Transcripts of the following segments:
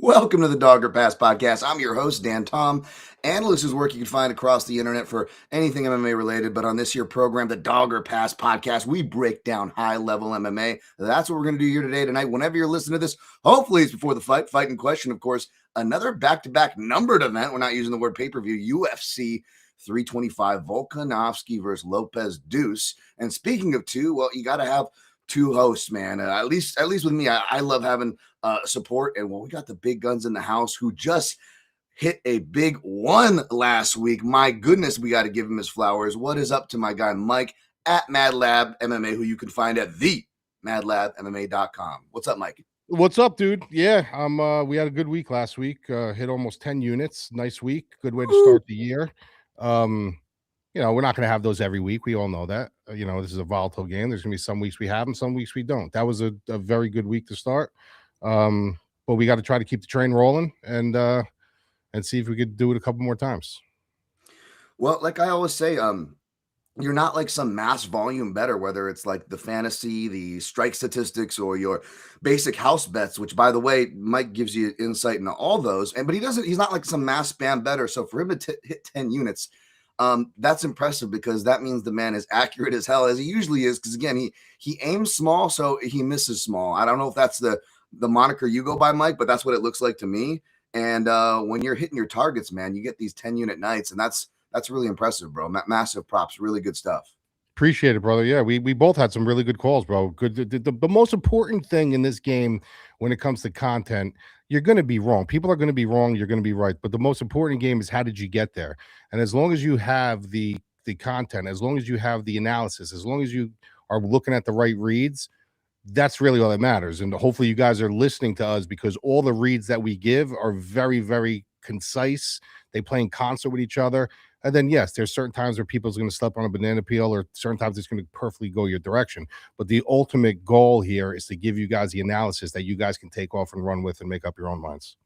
Welcome to the Dogger Pass Podcast. I'm your host, Dan Tom, analyst whose work you can find across the internet for anything MMA related. But on this here program, the Dogger Pass Podcast, we break down high-level MMA. That's what we're going to do here today, tonight. Whenever you're listening to this, hopefully it's before the fight in question, of course. Another back-to-back numbered event. We're not using the word pay-per-view. UFC 325, Volkanovski versus Lopez Deuce. And speaking of two, well, you got to have two hosts, man. At least with me, I love having support. And we got the big guns in the house who just hit a big one last week. My goodness, we got to give him his flowers. What is up to my guy Mike at Mad Lab MMA, who you can find at the madlabmma.com. What's up, Mike? What's up, dude? Yeah, we had a good week last week. Hit almost 10 units. Nice week. Good way to start the year. We're not going to have those every week. We all know that. This is a volatile game. There's going to be some weeks we have them, some weeks we don't. That was a very good week to start. But we got to try to keep the train rolling and see if we could do it a couple more times. Well, like I always say, you're not like some mass volume better, whether it's like the fantasy, the strike statistics, or your basic house bets, which, by the way, Mike gives you insight into all those. But he's not like some mass spam better. So for him to hit 10 units, that's impressive, because that means the man is accurate as hell, as he usually is. Because again, he aims small, so he misses small. I don't know if that's the moniker you go by, Mike, but that's what it looks like to me. And when you're hitting your targets, man, you get these 10-unit nights, and that's really impressive, bro. Massive props, really good stuff. Appreciate it, brother. Yeah, we both had some really good calls, bro. Good. The most important thing in this game when it comes to content, you're going to be wrong. People are going to be wrong. You're going to be right. But the most important game is, how did you get there? And as long as you have the content, as long as you have the analysis, as long as you are looking at the right reads, that's really all that matters. And hopefully you guys are listening to us, because all the reads that we give are very, very concise. They play in concert with each other. And then, yes, there's certain times where people's going to step on a banana peel, or certain times it's going to perfectly go your direction. But the ultimate goal here is to give you guys the analysis that you guys can take off and run with and make up your own minds.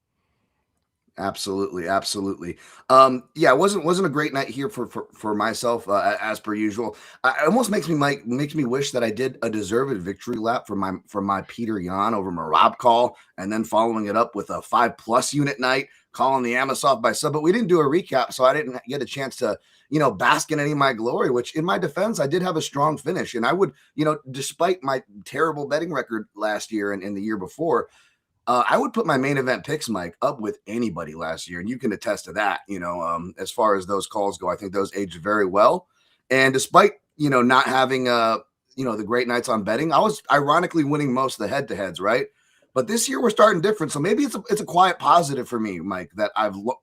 Absolutely. Yeah, it wasn't a great night here for myself, as per usual. It almost makes me wish that I did a deserved victory lap for my Peter Yan over Marab call, and then following it up with a 5+ unit night, calling the Amosov by sub. But we didn't do a recap, so I didn't get a chance to bask in any of my glory. Which, in my defense, I did have a strong finish, and I would, despite my terrible betting record last year and the year before, I would put my main event picks, Mike, up with anybody last year, and you can attest to that. As far as those calls go, I think those aged very well. And despite not having the great nights on betting, I was ironically winning most of the head-to-heads, right? But this year we're starting different, so maybe it's a quiet positive for me, Mike, that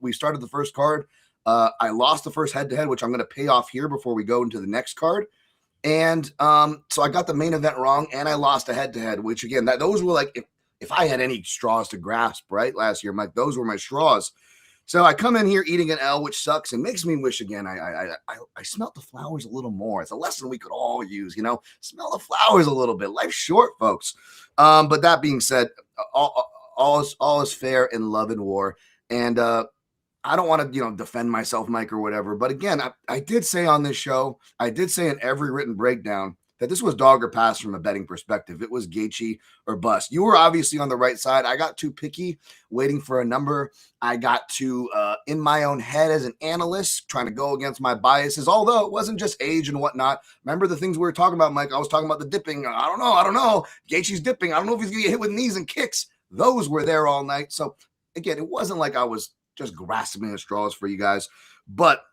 we started the first card. I lost the first head-to-head, which I'm going to pay off here before we go into the next card. And so I got the main event wrong, and I lost a head-to-head, which again, those were like, if I had any straws to grasp, right, last year, Mike, those were my straws. So I come in here eating an L, which sucks and makes me wish again. I smelt the flowers a little more. It's a lesson we could all use, smell the flowers a little bit. Life's short, folks. But that being said, all is fair in love and war. And I don't want to, defend myself, Mike, or whatever. But again, I did say on this show, I did say in every written breakdown, that this was dog or pass from a betting perspective. It was Gaethje or bust. You were obviously on the right side. I got too picky, waiting for a number. I got too in my own head as an analyst, trying to go against my biases, although it wasn't just age and whatnot. Remember the things we were talking about, Mike? I was talking about the dipping. I don't know. Gaethje's dipping. I don't know if he's going to get hit with knees and kicks. Those were there all night. So, again, it wasn't like I was just grasping at straws for you guys, but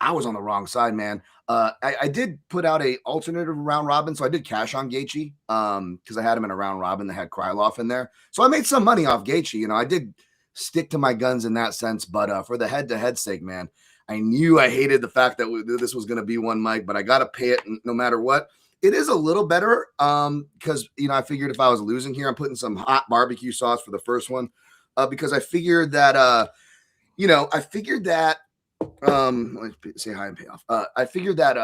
I was on the wrong side, man. I did put out a alternative round robin, so I did cash on Gaethje because I had him in a round robin that had Krylov in there. So I made some money off Gaethje. I did stick to my guns in that sense, but for the head-to-head sake, man, I knew I hated the fact that this was going to be one, Mike, but I got to pay it no matter what. It is a little better because, I figured if I was losing here, I'm putting some hot barbecue sauce for the first one because I figured that, let's say hi and pay off. I figured that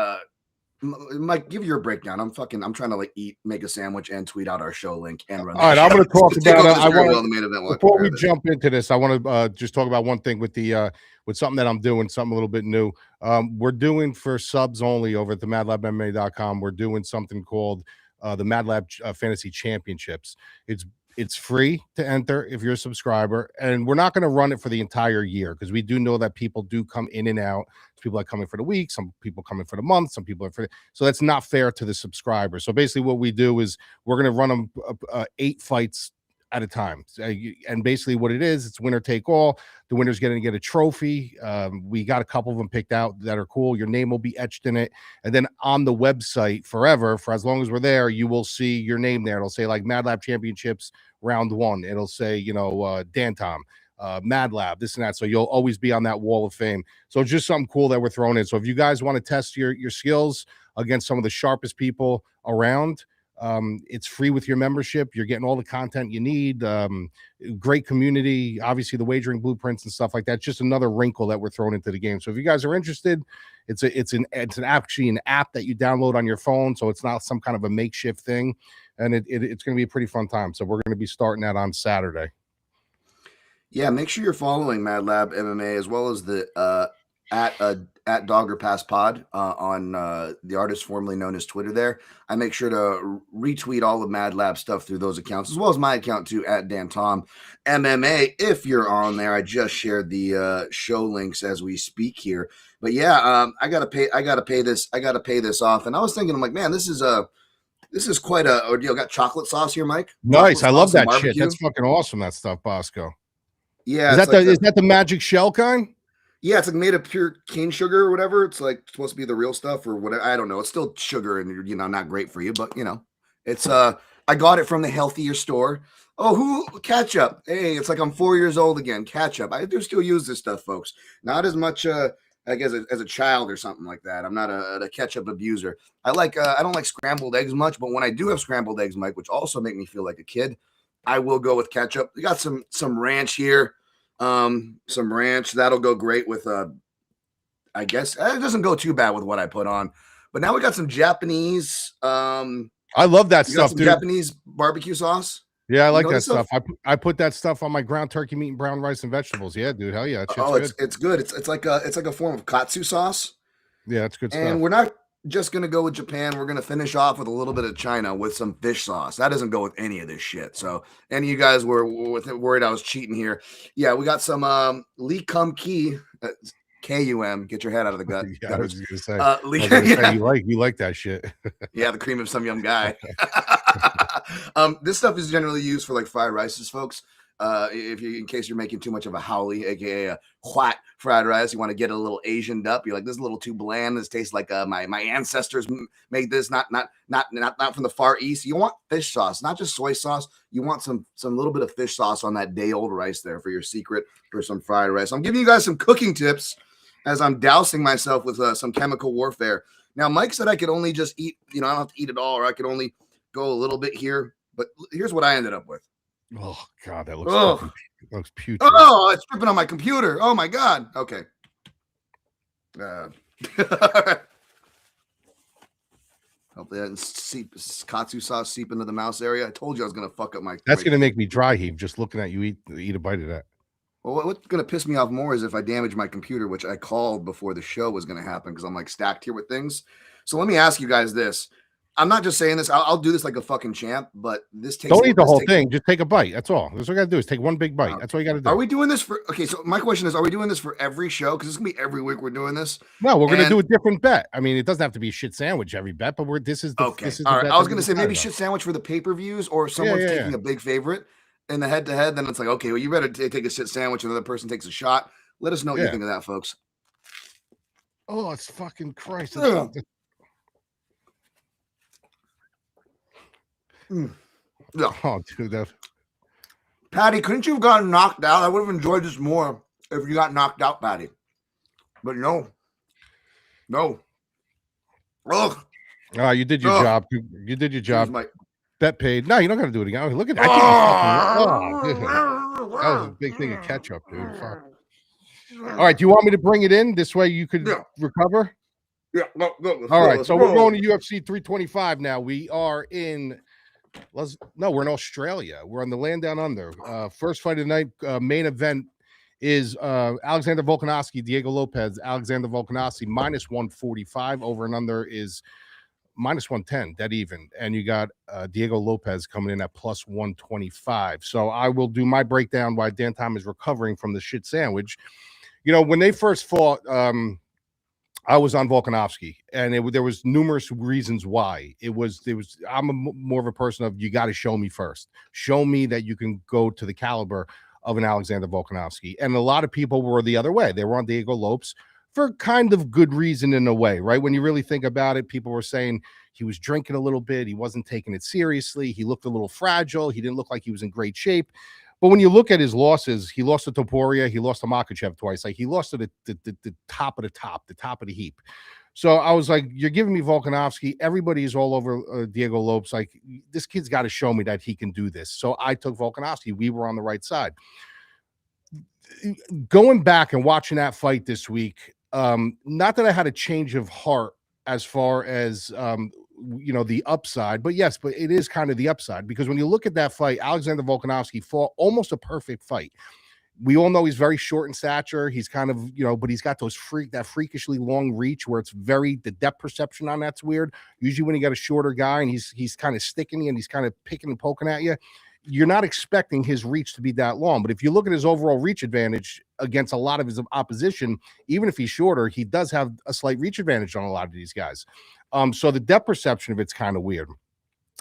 Mike, give your breakdown. I'm trying to make a sandwich and tweet out our show link and run. All right, I'm going to talk about before we jump into this. I want to just talk about one thing with the with something that I'm doing, something a little bit new. We're doing for subs only over at the madlabmma.com. We're doing something called the Mad Lab Fantasy Championships. It's It's free to enter if you're a subscriber, and we're not going to run it for the entire year because we do know that people do come in and out. People are coming for the week, some people coming for the month, some people are so that's not fair to the subscriber. So basically, what we do is we're going to run them 8 fights at a time, and basically what it is, it's winner take all. The winner's going to get a trophy. We got a couple of them picked out that are cool. Your name will be etched in it, and then on the website forever, for as long as we're there, you will see your name there. It'll say like Mad Lab Championships round 1. It'll say Dan Tom, Mad Lab, this and that. So you'll always be on that wall of fame. So it's just something cool that we're throwing in. So if you guys want to test your skills against some of the sharpest people around, it's free with your membership. You're getting all the content you need. Great community, obviously the wagering blueprints and stuff like that. Just another wrinkle that we're throwing into the game. So if you guys are interested, it's actually an app that you download on your phone. So it's not some kind of a makeshift thing, and it's going to be a pretty fun time. So we're going to be starting that on Saturday. Yeah, make sure you're following Mad Lab MMA as well as the at Dogger Pass Pod on the artist formerly known as Twitter there. I make sure to retweet all the Mad Lab stuff through those accounts, as well as my account too, at Dan Tom MMA. If you're on there, I just shared the show links as we speak here. But yeah, I gotta pay this off. And I was thinking, I'm like, man, this is quite a ordeal. Got chocolate sauce here, Mike. Nice. Chocolate I love that barbecue. shit. That's fucking awesome, that stuff, Bosco. Yeah. Is that the magic shell kind? Yeah, it's like made of pure cane sugar or whatever. It's like supposed to be the real stuff or whatever. I don't know. It's still sugar and not great for you, but it's I got it from the healthier store. Oh, ketchup? Hey, it's like I'm 4 years old again. Ketchup. I do still use this stuff, folks. Not as much like as a child or something like that. I'm not a ketchup abuser. I don't like scrambled eggs much, but when I do have scrambled eggs, Mike, which also make me feel like a kid, I will go with ketchup. We got some ranch here. Some ranch that'll go great with I guess it doesn't go too bad with what I put on, but now we got some Japanese I love that stuff, dude. Japanese barbecue sauce. Yeah, I like that stuff. I put that stuff on my ground turkey meat and brown rice and vegetables. Yeah, dude, hell yeah, it's good. It's like a form of katsu sauce. Yeah, it's good stuff. And we're not just gonna go with Japan. We're gonna finish off with a little bit of China with some fish sauce. That doesn't go with any of this shit. So any of you guys were worried I was cheating here. Yeah, we got some Lee Kum Ki KUM. Get your head out of the gut. Yeah, I was gonna say you like that shit. Yeah, the cream of some young guy. This stuff is generally used for like fried rices, folks. In case you're making too much of a haoli, aka a white fried rice, you want to get a little Asianed up. You're like, this is a little too bland. This tastes like my ancestors made this, not from the Far East. You want fish sauce, not just soy sauce. You want some little bit of fish sauce on that day old rice there for your secret for some fried rice. I'm giving you guys some cooking tips as I'm dousing myself with some chemical warfare. Now, Mike said I could only just eat, I don't have to eat it all, or I could only go a little bit here. But here's what I ended up with. Oh God, that looks putrid. Oh, it's dripping on my computer. Oh my God. Okay. Hopefully that didn't katsu sauce seep into the mouse area. I told you I was gonna fuck up my. That's gonna make me dry heave just looking at you eat a bite of that. Well, what's gonna piss me off more is if I damage my computer, which I called before the show was gonna happen because I'm like stacked here with things. So let me ask you guys this. I'm not just saying this. I'll do this like a fucking champ, but this takes. Don't eat the whole thing. Just take a bite. That's all. That's what you got to do is take one big bite. That's all you got to do. Are we doing this for? Okay, so my question is: are we doing this for every show? Because it's gonna be every week we're doing this. No, we're gonna do a different bet. I mean, it doesn't have to be a shit sandwich every bet, but this is okay. All right. I was gonna say maybe shit sandwich for the pay-per-views, or someone's taking a big favorite in the head-to-head. Then it's like, okay, well, you better take a shit sandwich, and the other person takes a shot. Let us know what you think of that, folks. Oh, it's fucking Christ. Yeah. Oh, dude, Patty, couldn't you have gotten knocked out? I would have enjoyed this more if you got knocked out, Patty. But no. Ugh. You did your job. You did your job. Bet paid. No, you don't got to do it again. Look at that. That was a big thing of ketchup, dude. Fuck. All right. Do you want me to bring it in? This way you could recover? Yeah. All right. So we're going to UFC 325 now. We are in. We're in Australia. We're on the land down under. First fight of the night, main event is Alexander Volkanovski, Diego Lopez. Alexander Volkanovski minus 145. Over and under is minus 110, dead even. And you got Diego Lopez coming in at plus 125. So I will do my breakdown while Dan Tom is recovering from the shit sandwich. When they first fought, I was on Volkanovski, and there was numerous reasons why. I'm more of a person of, you got to show me first. Show me that you can go to the caliber of an Alexander Volkanovski. And a lot of people were the other way. They were on Diego Lopes for kind of good reason in a way, right? When you really think about it, people were saying he was drinking a little bit. He wasn't taking it seriously. He looked a little fragile. He didn't look like he was in great shape. But when you look at his losses, he lost to Topuria, he lost to Makhachev twice. Like, he lost to the top of the top, the top of the heap. So I was like, you're giving me Volkanovski. Everybody is all over Diego Lopes. Like, this kid's got to show me that he can do this. So I took Volkanovski. We were on the right side. Going back and watching that fight this week, not that I had a change of heart as far as the upside, but it is kind of the upside, because when you look at that fight, Alexander Volkanovski fought almost a perfect fight. We all know he's very short in stature. He's kind of, but he's got that freakishly long reach where the depth perception on that's weird. Usually when you got a shorter guy and he's kind of sticking and he's kind of picking and poking at you, you're not expecting his reach to be that long. But if you look at his overall reach advantage against a lot of his opposition, even if he's shorter, he does have a slight reach advantage on a lot of these guys. So the depth perception of it's kind of weird.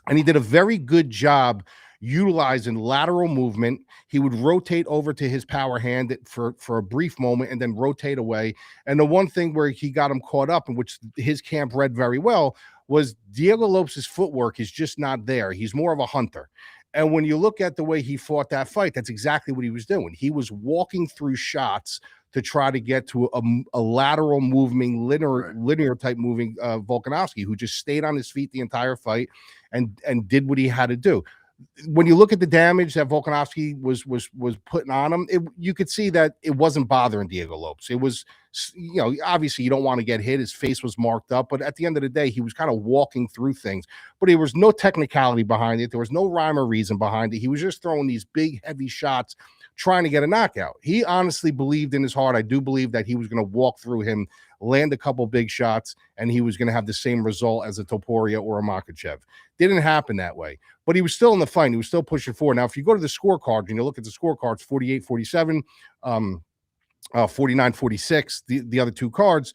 And he did a very good job utilizing lateral movement. He would rotate over to his power hand for a brief moment and then rotate away. And the one thing where he got him caught up, in which his camp read very well, was Diego Lopes' footwork is just not there. He's more of a hunter. And when you look at the way he fought that fight, that's exactly what he was doing. He was walking through shots to try to get to a lateral moving, linear type moving Volkanovski, who just stayed on his feet the entire fight and did what he had to do. When you look at the damage that Volkanovski was putting on him, you could see that it wasn't bothering Diego Lopes. It was, obviously you don't want to get hit. His face was marked up, but at the end of the day, he was kind of walking through things. But there was no technicality behind it. There was no rhyme or reason behind it. He was just throwing these big, heavy shots, trying to get a knockout. He honestly believed in his heart, I do believe, that he was going to walk through him, land a couple big shots, and he was going to have the same result as a Topuria or a Makhachev. Didn't happen that way, but he was still in the fight. He was still pushing forward. Now, if you go to the scorecards and you look at the scorecards, 48-47, 49-46, the other two cards,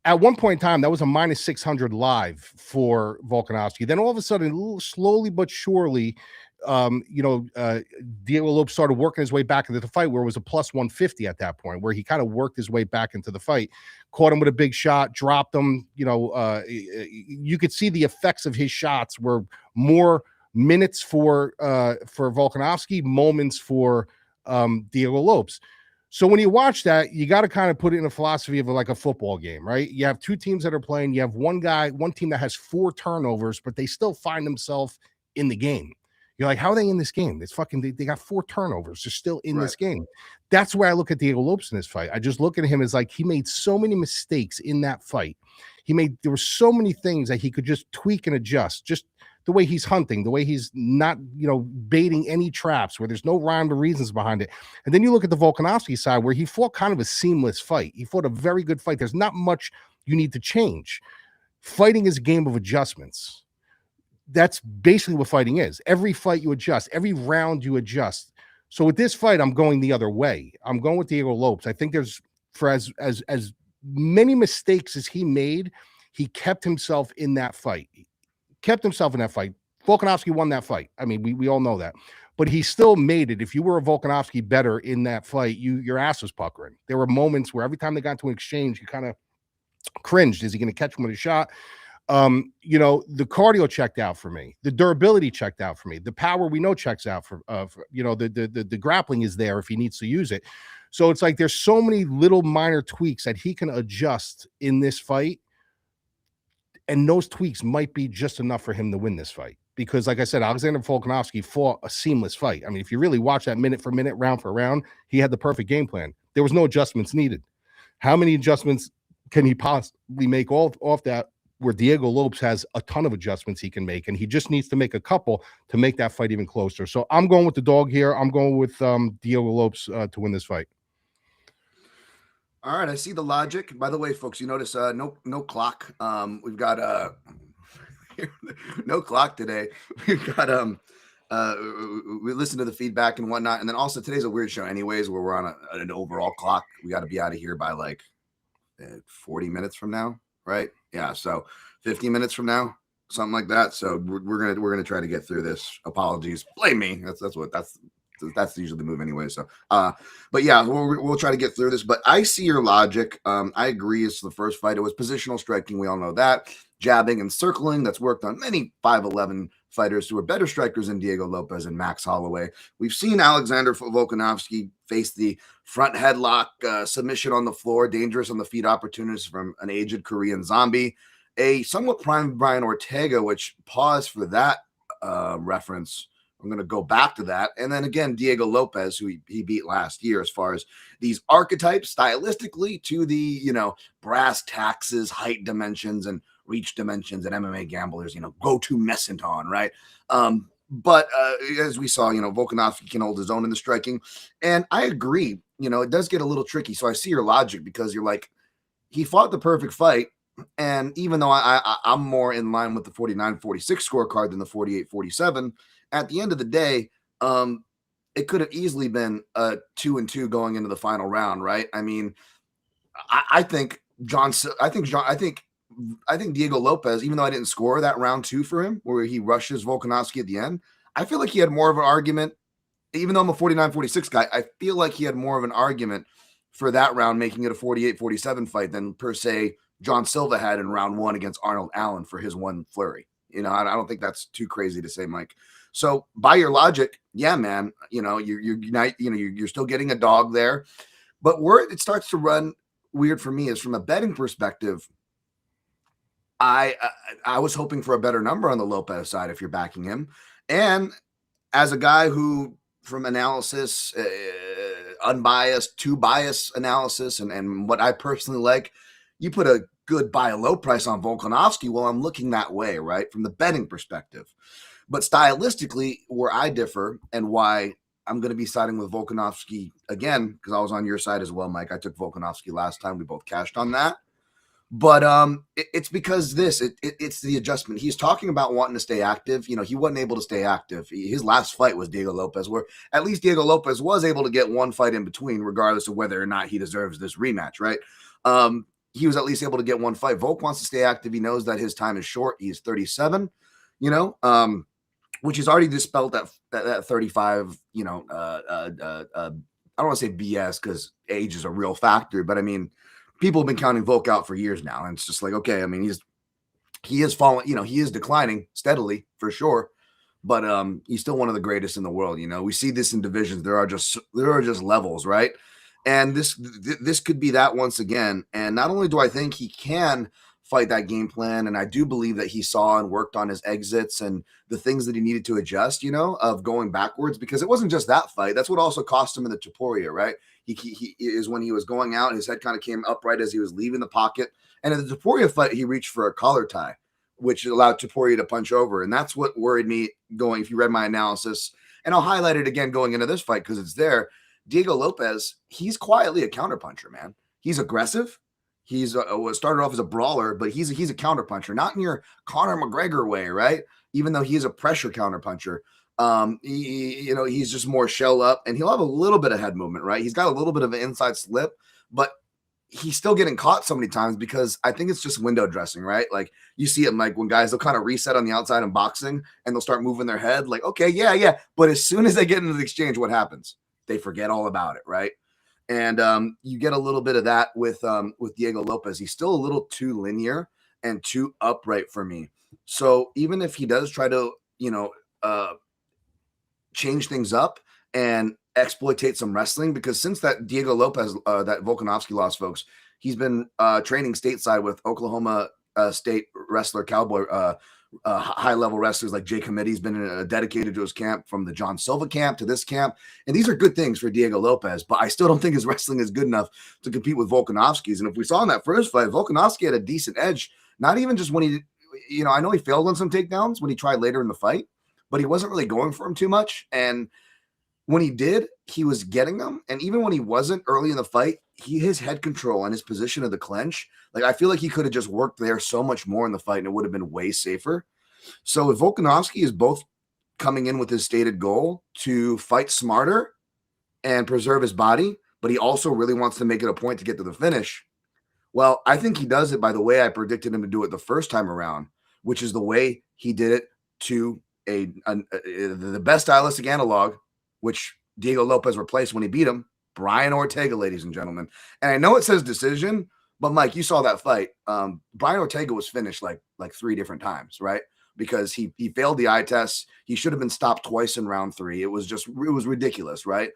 at one point in time, that was a minus 600 live for Volkanovski. Then all of a sudden, slowly but surely, Diego Lopes started working his way back into the fight, where it was a plus 150 at that point, where he kind of worked his way back into the fight, caught him with a big shot, dropped him. You could see the effects of his shots were more minutes for Volkanovski, moments for Diego Lopes. So when you watch that, you got to kind of put it in a philosophy of like a football game, right? You have two teams that are playing. You have one team that has 4 turnovers, but they still find themselves in the game. You're like, how are they in this game? It's they got 4 turnovers. They're still in this game. That's where I look at Diego Lopes in this fight. I just look at him as like, he made so many mistakes in that fight. There were so many things that he could just tweak and adjust. Just the way he's hunting, the way he's not, baiting any traps, where there's no rhyme or reasons behind it. And then you look at the Volkanovski side, where he fought kind of a seamless fight. He fought a very good fight. There's not much you need to change. Fighting is a game of adjustments. That's basically what fighting is. Every fight you adjust, every round you adjust. So with this fight, I'm going the other way. I'm going with Diego Lopes. I think for as many mistakes as he made, he kept himself in that fight. Volkanovski won that fight. I mean, we all know that. But he still made it. If you were a Volkanovski better in that fight, your ass was puckering. There were moments where every time they got into an exchange, you kind of cringed. Is he going to catch him with a shot? The cardio checked out for me. The durability checked out for me. The power we know checks out for the grappling is there if he needs to use it. So it's like there's so many little minor tweaks that he can adjust in this fight. And those tweaks might be just enough for him to win this fight. Because like I said, Alexander Volkanovski fought a seamless fight. I mean, if you really watch that minute for minute, round for round, he had the perfect game plan. There was no adjustments needed. How many adjustments can he possibly make off that, where Diego Lopes has a ton of adjustments he can make, and he just needs to make a couple to make that fight even closer. So I'm going with the dog here. I'm going with Diego Lopes to win this fight. All right, I see the logic. By the way, folks, you notice no clock. We've got No clock today. We've got we listen to the feedback and whatnot, and then also today's a weird show anyways, where we're on an overall clock. We got to be out of here by like 40 minutes from now, right? Yeah, so 50 minutes from now, something like that. So we're gonna try to get through this. Apologies, blame me. That's usually the move anyway. So but yeah, we'll try to get through this. But I see your logic. I agree. It's the first fight. It was positional striking. We all know that. Jabbing and circling. That's worked on many 5'11" fighters who are better strikers than Diego Lopez and Max Holloway. We've seen Alexander Volkanovski face the front headlock submission on the floor, dangerous on the feet opportunities from an aged Korean zombie. A somewhat prime Brian Ortega, which pause for that reference. I'm going to go back to that. And then again, Diego Lopez, who he beat last year, as far as these archetypes stylistically to the, brass taxes, height dimensions, and reach dimensions and MMA gamblers, go to Messenton, right? But as we saw, Volkanovski can hold his own in the striking. And I agree, it does get a little tricky. So I see your logic because you're like, he fought the perfect fight. And even though I'm more in line with the 49-46 scorecard than the 48-47, at the end of the day, it could have easily been a 2-2 going into the final round, right? I mean, I think Diego Lopez, even though I didn't score that round 2 for him, where he rushes Volkanovski at the end, I feel like he had more of an argument. Even though I'm a 49-46 guy, I feel like he had more of an argument for that round, making it a 48-47 fight than per se John Silva had in round 1 against Arnold Allen for his one flurry. I don't think that's too crazy to say, Mike. So by your logic, yeah, man, you're still getting a dog there. But where it starts to run weird for me is from a betting perspective. I was hoping for a better number on the Lopez side if you're backing him. And as a guy who, from analysis, unbiased to bias analysis, and what I personally like, you put a good buy a low price on Volkanovski. Well, I'm looking that way, right? From the betting perspective. But stylistically, where I differ and why I'm going to be siding with Volkanovski again, because I was on your side as well, Mike. I took Volkanovski last time. We both cashed on that. But it's because it's the adjustment. He's talking about wanting to stay active. He wasn't able to stay active. His last fight was Diego Lopez, where at least Diego Lopez was able to get one fight in between, regardless of whether or not he deserves this rematch, right? He was at least able to get one fight. Volk wants to stay active. He knows that his time is short. He's 37, which is already dispelled that 35, I don't want to say BS because age is a real factor, but I mean, people have been counting Volk out for years now. And it's just like, okay, I mean, he is falling, he is declining steadily for sure, but he's still one of the greatest in the world. We see this in divisions. There are just levels, right? And this could be that once again. And not only do I think he can fight that game plan, and I do believe that he saw and worked on his exits and the things that he needed to adjust, of going backwards, because it wasn't just that fight. That's what also cost him in the Topuria, right? He is when he was going out, his head kind of came upright as he was leaving the pocket. And in the Topuria fight, he reached for a collar tie, which allowed Topuria to punch over. And that's what worried me going, if you read my analysis, and I'll highlight it again going into this fight because it's there. Diego Lopez, he's quietly a counterpuncher, man. He's aggressive. He's started off as a brawler, but he's a counterpuncher, not in your Conor McGregor way, right? Even though he is a pressure counterpuncher, he's just more shell up, and he'll have a little bit of head movement, right? He's got a little bit of an inside slip, but he's still getting caught so many times because I think it's just window dressing, right? Like you see it, Mike, when guys, they'll kind of reset on the outside in boxing and they'll start moving their head like, okay, yeah. But as soon as they get into the exchange, what happens? They forget all about it, right? And you get a little bit of that with Diego Lopez. He's still a little too linear and too upright for me. So even if he does try to, change things up and exploitate some wrestling, because since that Diego Lopez, that Volkanovski loss, folks, he's been training stateside with Oklahoma State wrestler, cowboy, high-level wrestlers like Jay Committee's been dedicated to his camp, from the John Silva camp to this camp. And these are good things for Diego Lopez, but I still don't think his wrestling is good enough to compete with Volkanovski's. And if we saw in that first fight, Volkanovski had a decent edge, not even just when he, I know he failed on some takedowns when he tried later in the fight, but he wasn't really going for him too much. And when he did, he was getting them. And even when he wasn't early in the fight, his head control and his position of the clinch, like I feel like he could have just worked there so much more in the fight and it would have been way safer. So if Volkanovski is both coming in with his stated goal to fight smarter and preserve his body, but he also really wants to make it a point to get to the finish, well, I think he does it by the way I predicted him to do it the first time around, which is the way he did it to the best stylistic analog, which Diego Lopez replaced when he beat him, Brian Ortega, ladies and gentlemen. And I know it says decision, but Mike, you saw that fight. Brian Ortega was finished like 3 different times, right? Because he failed the eye test. He should have been stopped twice in round 3. It was ridiculous, right?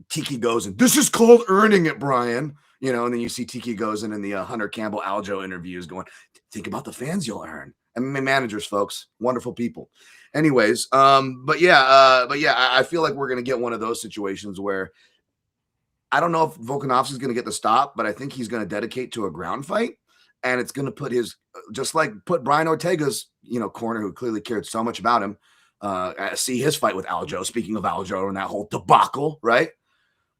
Tiki goes and this is called earning it, Brian. And then you see Tiki goes in the Hunter Campbell Aljo interviews going, think about the fans you'll earn. MMA managers, folks, wonderful people. Anyways, but yeah, I feel like we're going to get one of those situations where I don't know if Volkanovski is going to get the stop, but I think he's going to dedicate to a ground fight, and it's going to put Brian Ortega's, corner, who clearly cared so much about him, see his fight with Aljo. Speaking of Aljo and that whole debacle, right?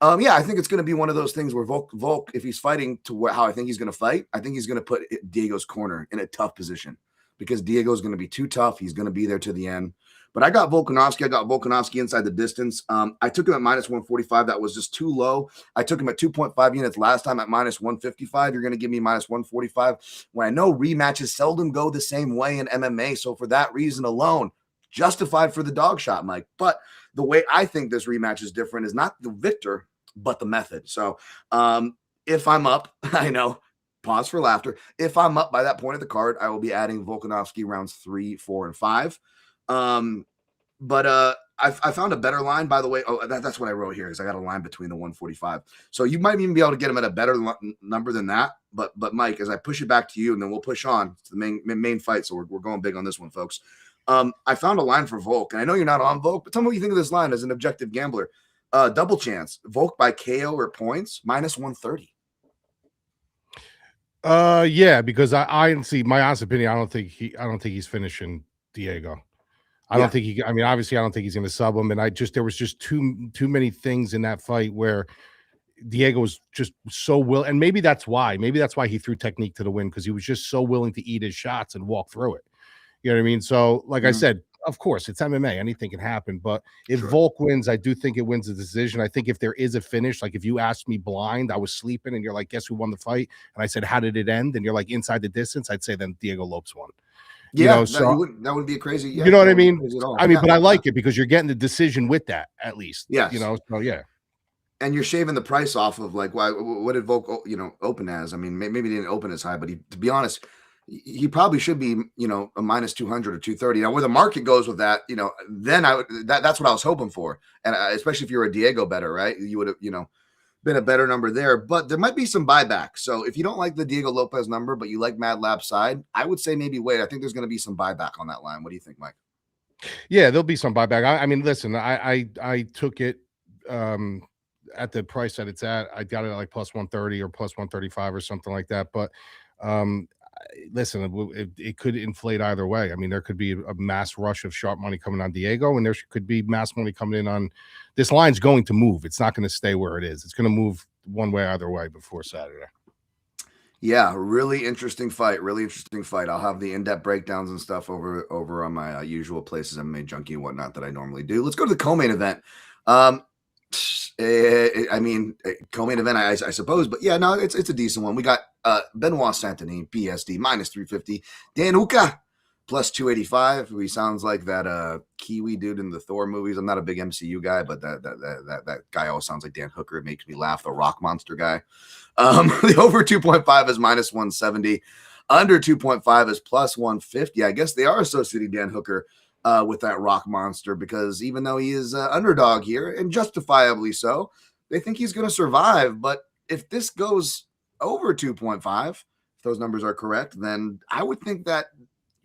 Yeah, I think it's going to be one of those things where Volk, if he's fighting to how I think he's going to fight, I think he's going to put Diego's corner in a tough position because Diego's going to be too tough. He's going to be there to the end. But I got Volkanovski. I got Volkanovski inside the distance. I took him at minus 145. That was just too low. I took him at 2.5 units last time at minus 155. You're going to give me minus 145 when I know rematches seldom go the same way in MMA. So for that reason alone, justified for the dog shot, Mike. But the way I think this rematch is different is not the victor, but the method. So if I'm up, I know, pause for laughter. If I'm up by that point of the card, I will be adding Volkanovski rounds 3, 4, and 5. But I found a better line, by the way. Oh, that's what I wrote here because I got a line between the 145. So you might even be able to get him at a better number than that. But Mike, as I push it back to you, and then we'll push on to the main fight. So we're going big on this one, folks. I found a line for Volk, and I know you're not on Volk, but tell me what you think of this line as an objective gambler. Double chance, Volk by KO or points, minus 130. Yeah, because I see my honest opinion. I don't think he's finishing Diego. I don't think he. I mean, obviously, I don't think he's going to sub him. And there was just too many things in that fight where Diego was just so and maybe that's why he threw technique to the wind because he was just so willing to eat his shots and walk through it. You know what I mean? So, like I said, of course, it's MMA. Anything can happen. But if Volk wins, I do think it wins the decision. I think if there is a finish, like if you asked me blind, I was sleeping, and you're like, guess who won the fight? And I said, how did it end? And you're like, inside the distance, I'd say then Diego Lopes won. Yeah, that would be a crazy. Yeah, you know what I mean? I mean, but I like it because you're getting the decision with that at least. Yes. So yeah. And you're shaving the price off of like, what did Volk, open as? I mean, maybe he didn't open as high, but to be honest, he probably should be, a minus 200 or 230. Now, where the market goes with that, then that's what I was hoping for. And especially if you're a Diego better, right? You would have, been a better number there. But there might be some buyback. So if you don't like the Diego Lopez number, but you like Mad Lab side, I would say maybe wait. I think there's going to be some buyback on that line. What do you think, Mike? Yeah, there'll be some buyback. I mean, listen, I took it at the price that it's at. I got it at like plus 130 or plus 135 or something like that. But listen, it could inflate either way. I mean, there could be a mass rush of sharp money coming on Diego, and there could be mass money coming in on this line's going to move. It's not going to stay where it is. It's going to move one way either way before Saturday. Yeah, really interesting fight. I'll have the in-depth breakdowns and stuff over on my usual places, MMA Junkie and whatnot that I normally do. Let's go to the co-main event. I mean, co-main event, I suppose, but yeah, no, it's a decent one. We got Benoît Saint-Denis, BSD, minus 350. Dan Uka, plus 285. He sounds like that Kiwi dude in the Thor movies. I'm not a big MCU guy, but that guy always sounds like Dan Hooker. It makes me laugh, the rock monster guy. The over 2.5 is minus 170. Under 2.5 is plus 150. I guess they are associating Dan Hooker with that rock monster because even though he is underdog here, and justifiably so, they think he's going to survive. But if this goes over 2.5, if those numbers are correct, then I would think that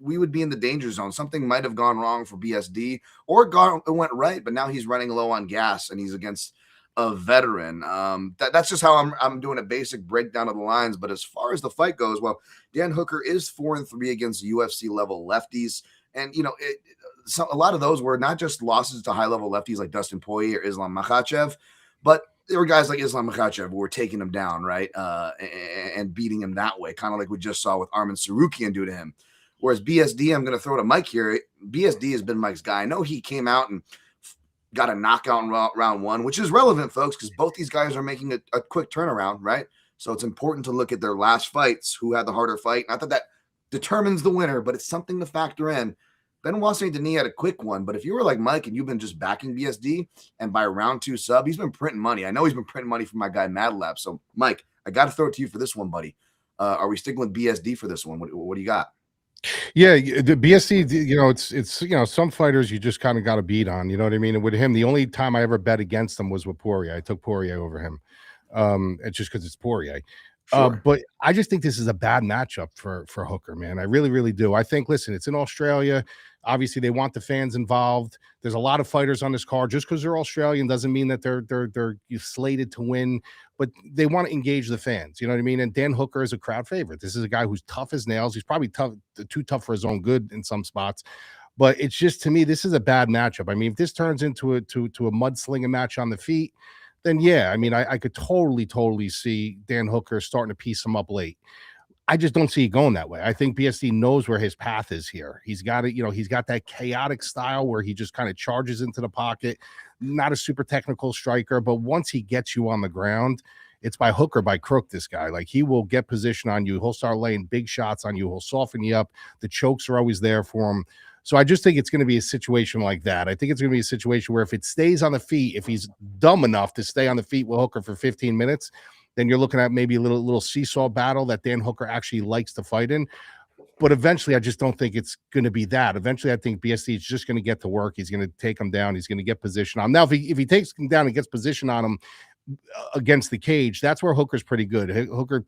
we would be in the danger zone. Something might have gone wrong for BSD or it went right, but now he's running low on gas and he's against a veteran. That's just how I'm doing a basic breakdown of the lines. But as far as the fight goes, well, Dan Hooker is 4-3 against UFC level lefties. And, a lot of those were not just losses to high-level lefties like Dustin Poirier or Islam Makhachev, but there were guys like Islam Makhachev who were taking him down, right, and beating him that way, kind of like we just saw with Arman Sarukian do to him. Whereas BSD, I'm going to throw to Mike here. BSD has been Mike's guy. I know he came out and got a knockout in round one, which is relevant, folks, because both these guys are making a quick turnaround, right? So it's important to look at their last fights, who had the harder fight. Not that determines the winner, but it's something to factor in. Benoît St. Denis had a quick one, but if you were like Mike and you've been just backing BSD, and by round 2 sub, he's been printing money. I know he's been printing money for my guy Mad Lab. So, Mike, I got to throw it to you for this one, buddy. Are we sticking with BSD for this one? What do you got? Yeah, the BSC, it's some fighters you just kind of got to beat on, you know what I mean? And with him, the only time I ever bet against him was with Poirier. I took Poirier over him. It's just because it's Poirier. Sure. But I just think this is a bad matchup for Hooker, man. I really, really do. I think, listen, it's in Australia. Obviously, they want the fans involved. There's a lot of fighters on this card. Just because they're Australian doesn't mean that they're slated to win, but they want to engage the fans. You know what I mean? And Dan Hooker is a crowd favorite. This is a guy who's tough as nails. He's probably too tough for his own good in some spots. But it's just, to me, this is a bad matchup. I mean, if this turns into a mudslinging match on the feet, then yeah, I mean, I could totally see Dan Hooker starting to piece him up late. I just don't see it going that way. I think BSD knows where his path is here. He's got it, he's got that chaotic style where he just kind of charges into the pocket, not a super technical striker, but once he gets you on the ground, it's by hook or by crook, this guy. Like, he will get position on you. He'll start laying big shots on you. He'll soften you up. The chokes are always there for him. So I just think it's going to be a situation like that. I think it's going to be a situation where if it stays on the feet, if he's dumb enough to stay on the feet with Hooker for 15 minutes, then you're looking at maybe a little seesaw battle that Dan Hooker actually likes to fight in. But eventually, I just don't think it's going to be that. Eventually, I think BSD is just going to get to work. He's going to take him down. He's going to get position on him. Now, if he takes him down and gets position on him against the cage, that's where Hooker's pretty good. Hooker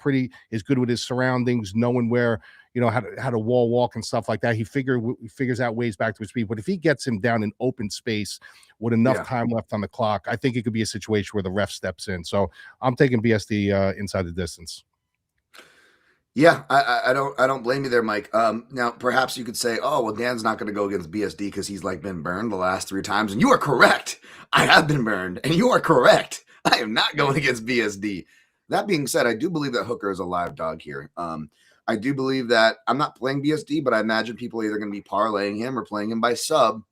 is good with his surroundings, knowing where, how to wall walk and stuff like that. He figures out ways back to his feet. But if he gets him down in open space with enough time left on the clock, I think it could be a situation where the ref steps in. So I'm taking BSD inside the distance. Yeah, I don't blame you there, Mike. Now perhaps you could say, oh well, Dan's not going to go against BSD because he's been burned the last 3 times, and you are correct. I have been burned, and you are correct. I am not going against BSD. That being said, I do believe that Hooker is a live dog here. I do believe that I'm not playing BSD, but I imagine people are either going to be parlaying him or playing him by sub,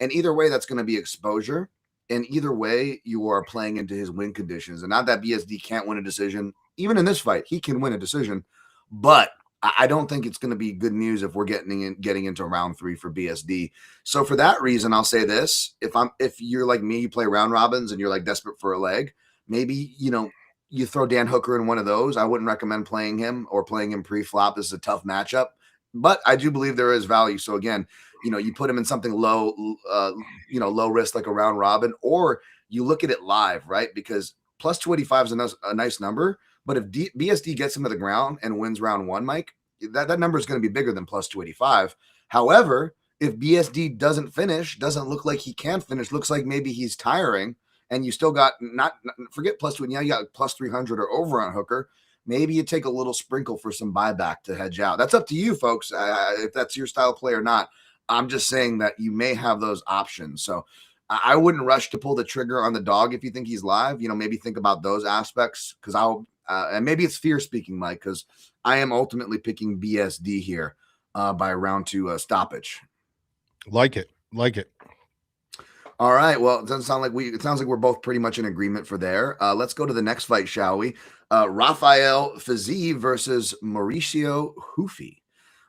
and either way, that's going to be exposure. And either way, you are playing into his win conditions. And not that BSD can't win a decision. Even in this fight, he can win a decision. But I don't think it's going to be good news if we're getting into round 3 for BSD. So for that reason, I'll say this: if you're like me, you play round robins and you're desperate for a leg, maybe you throw Dan Hooker in one of those. I wouldn't recommend playing him or playing him pre-flop. This is a tough matchup, but I do believe there is value. So again, you put him in something low, low risk like a round robin, or you look at it live, right? Because plus 285 is a nice number. But if BSD gets him to the ground and wins round 1, Mike, that number is going to be bigger than plus 285. However, if BSD doesn't look like he can finish, looks like maybe he's tiring, and you still got not forget plus 2, you got plus 300 or over on Hooker, maybe you take a little sprinkle for some buyback to hedge out. That's up to you, folks, if that's your style of play or not. I'm just saying that you may have those options. So I wouldn't rush to pull the trigger on the dog if you think he's live. Maybe think about those aspects, because and maybe it's fear speaking, Mike, because I am ultimately picking BSD here by round 2 stoppage. Like it. All right. Well, it sounds like we're both pretty much in agreement for there. Let's go to the next fight, shall we? Rafael Fiziev versus Mauricio Ruffy.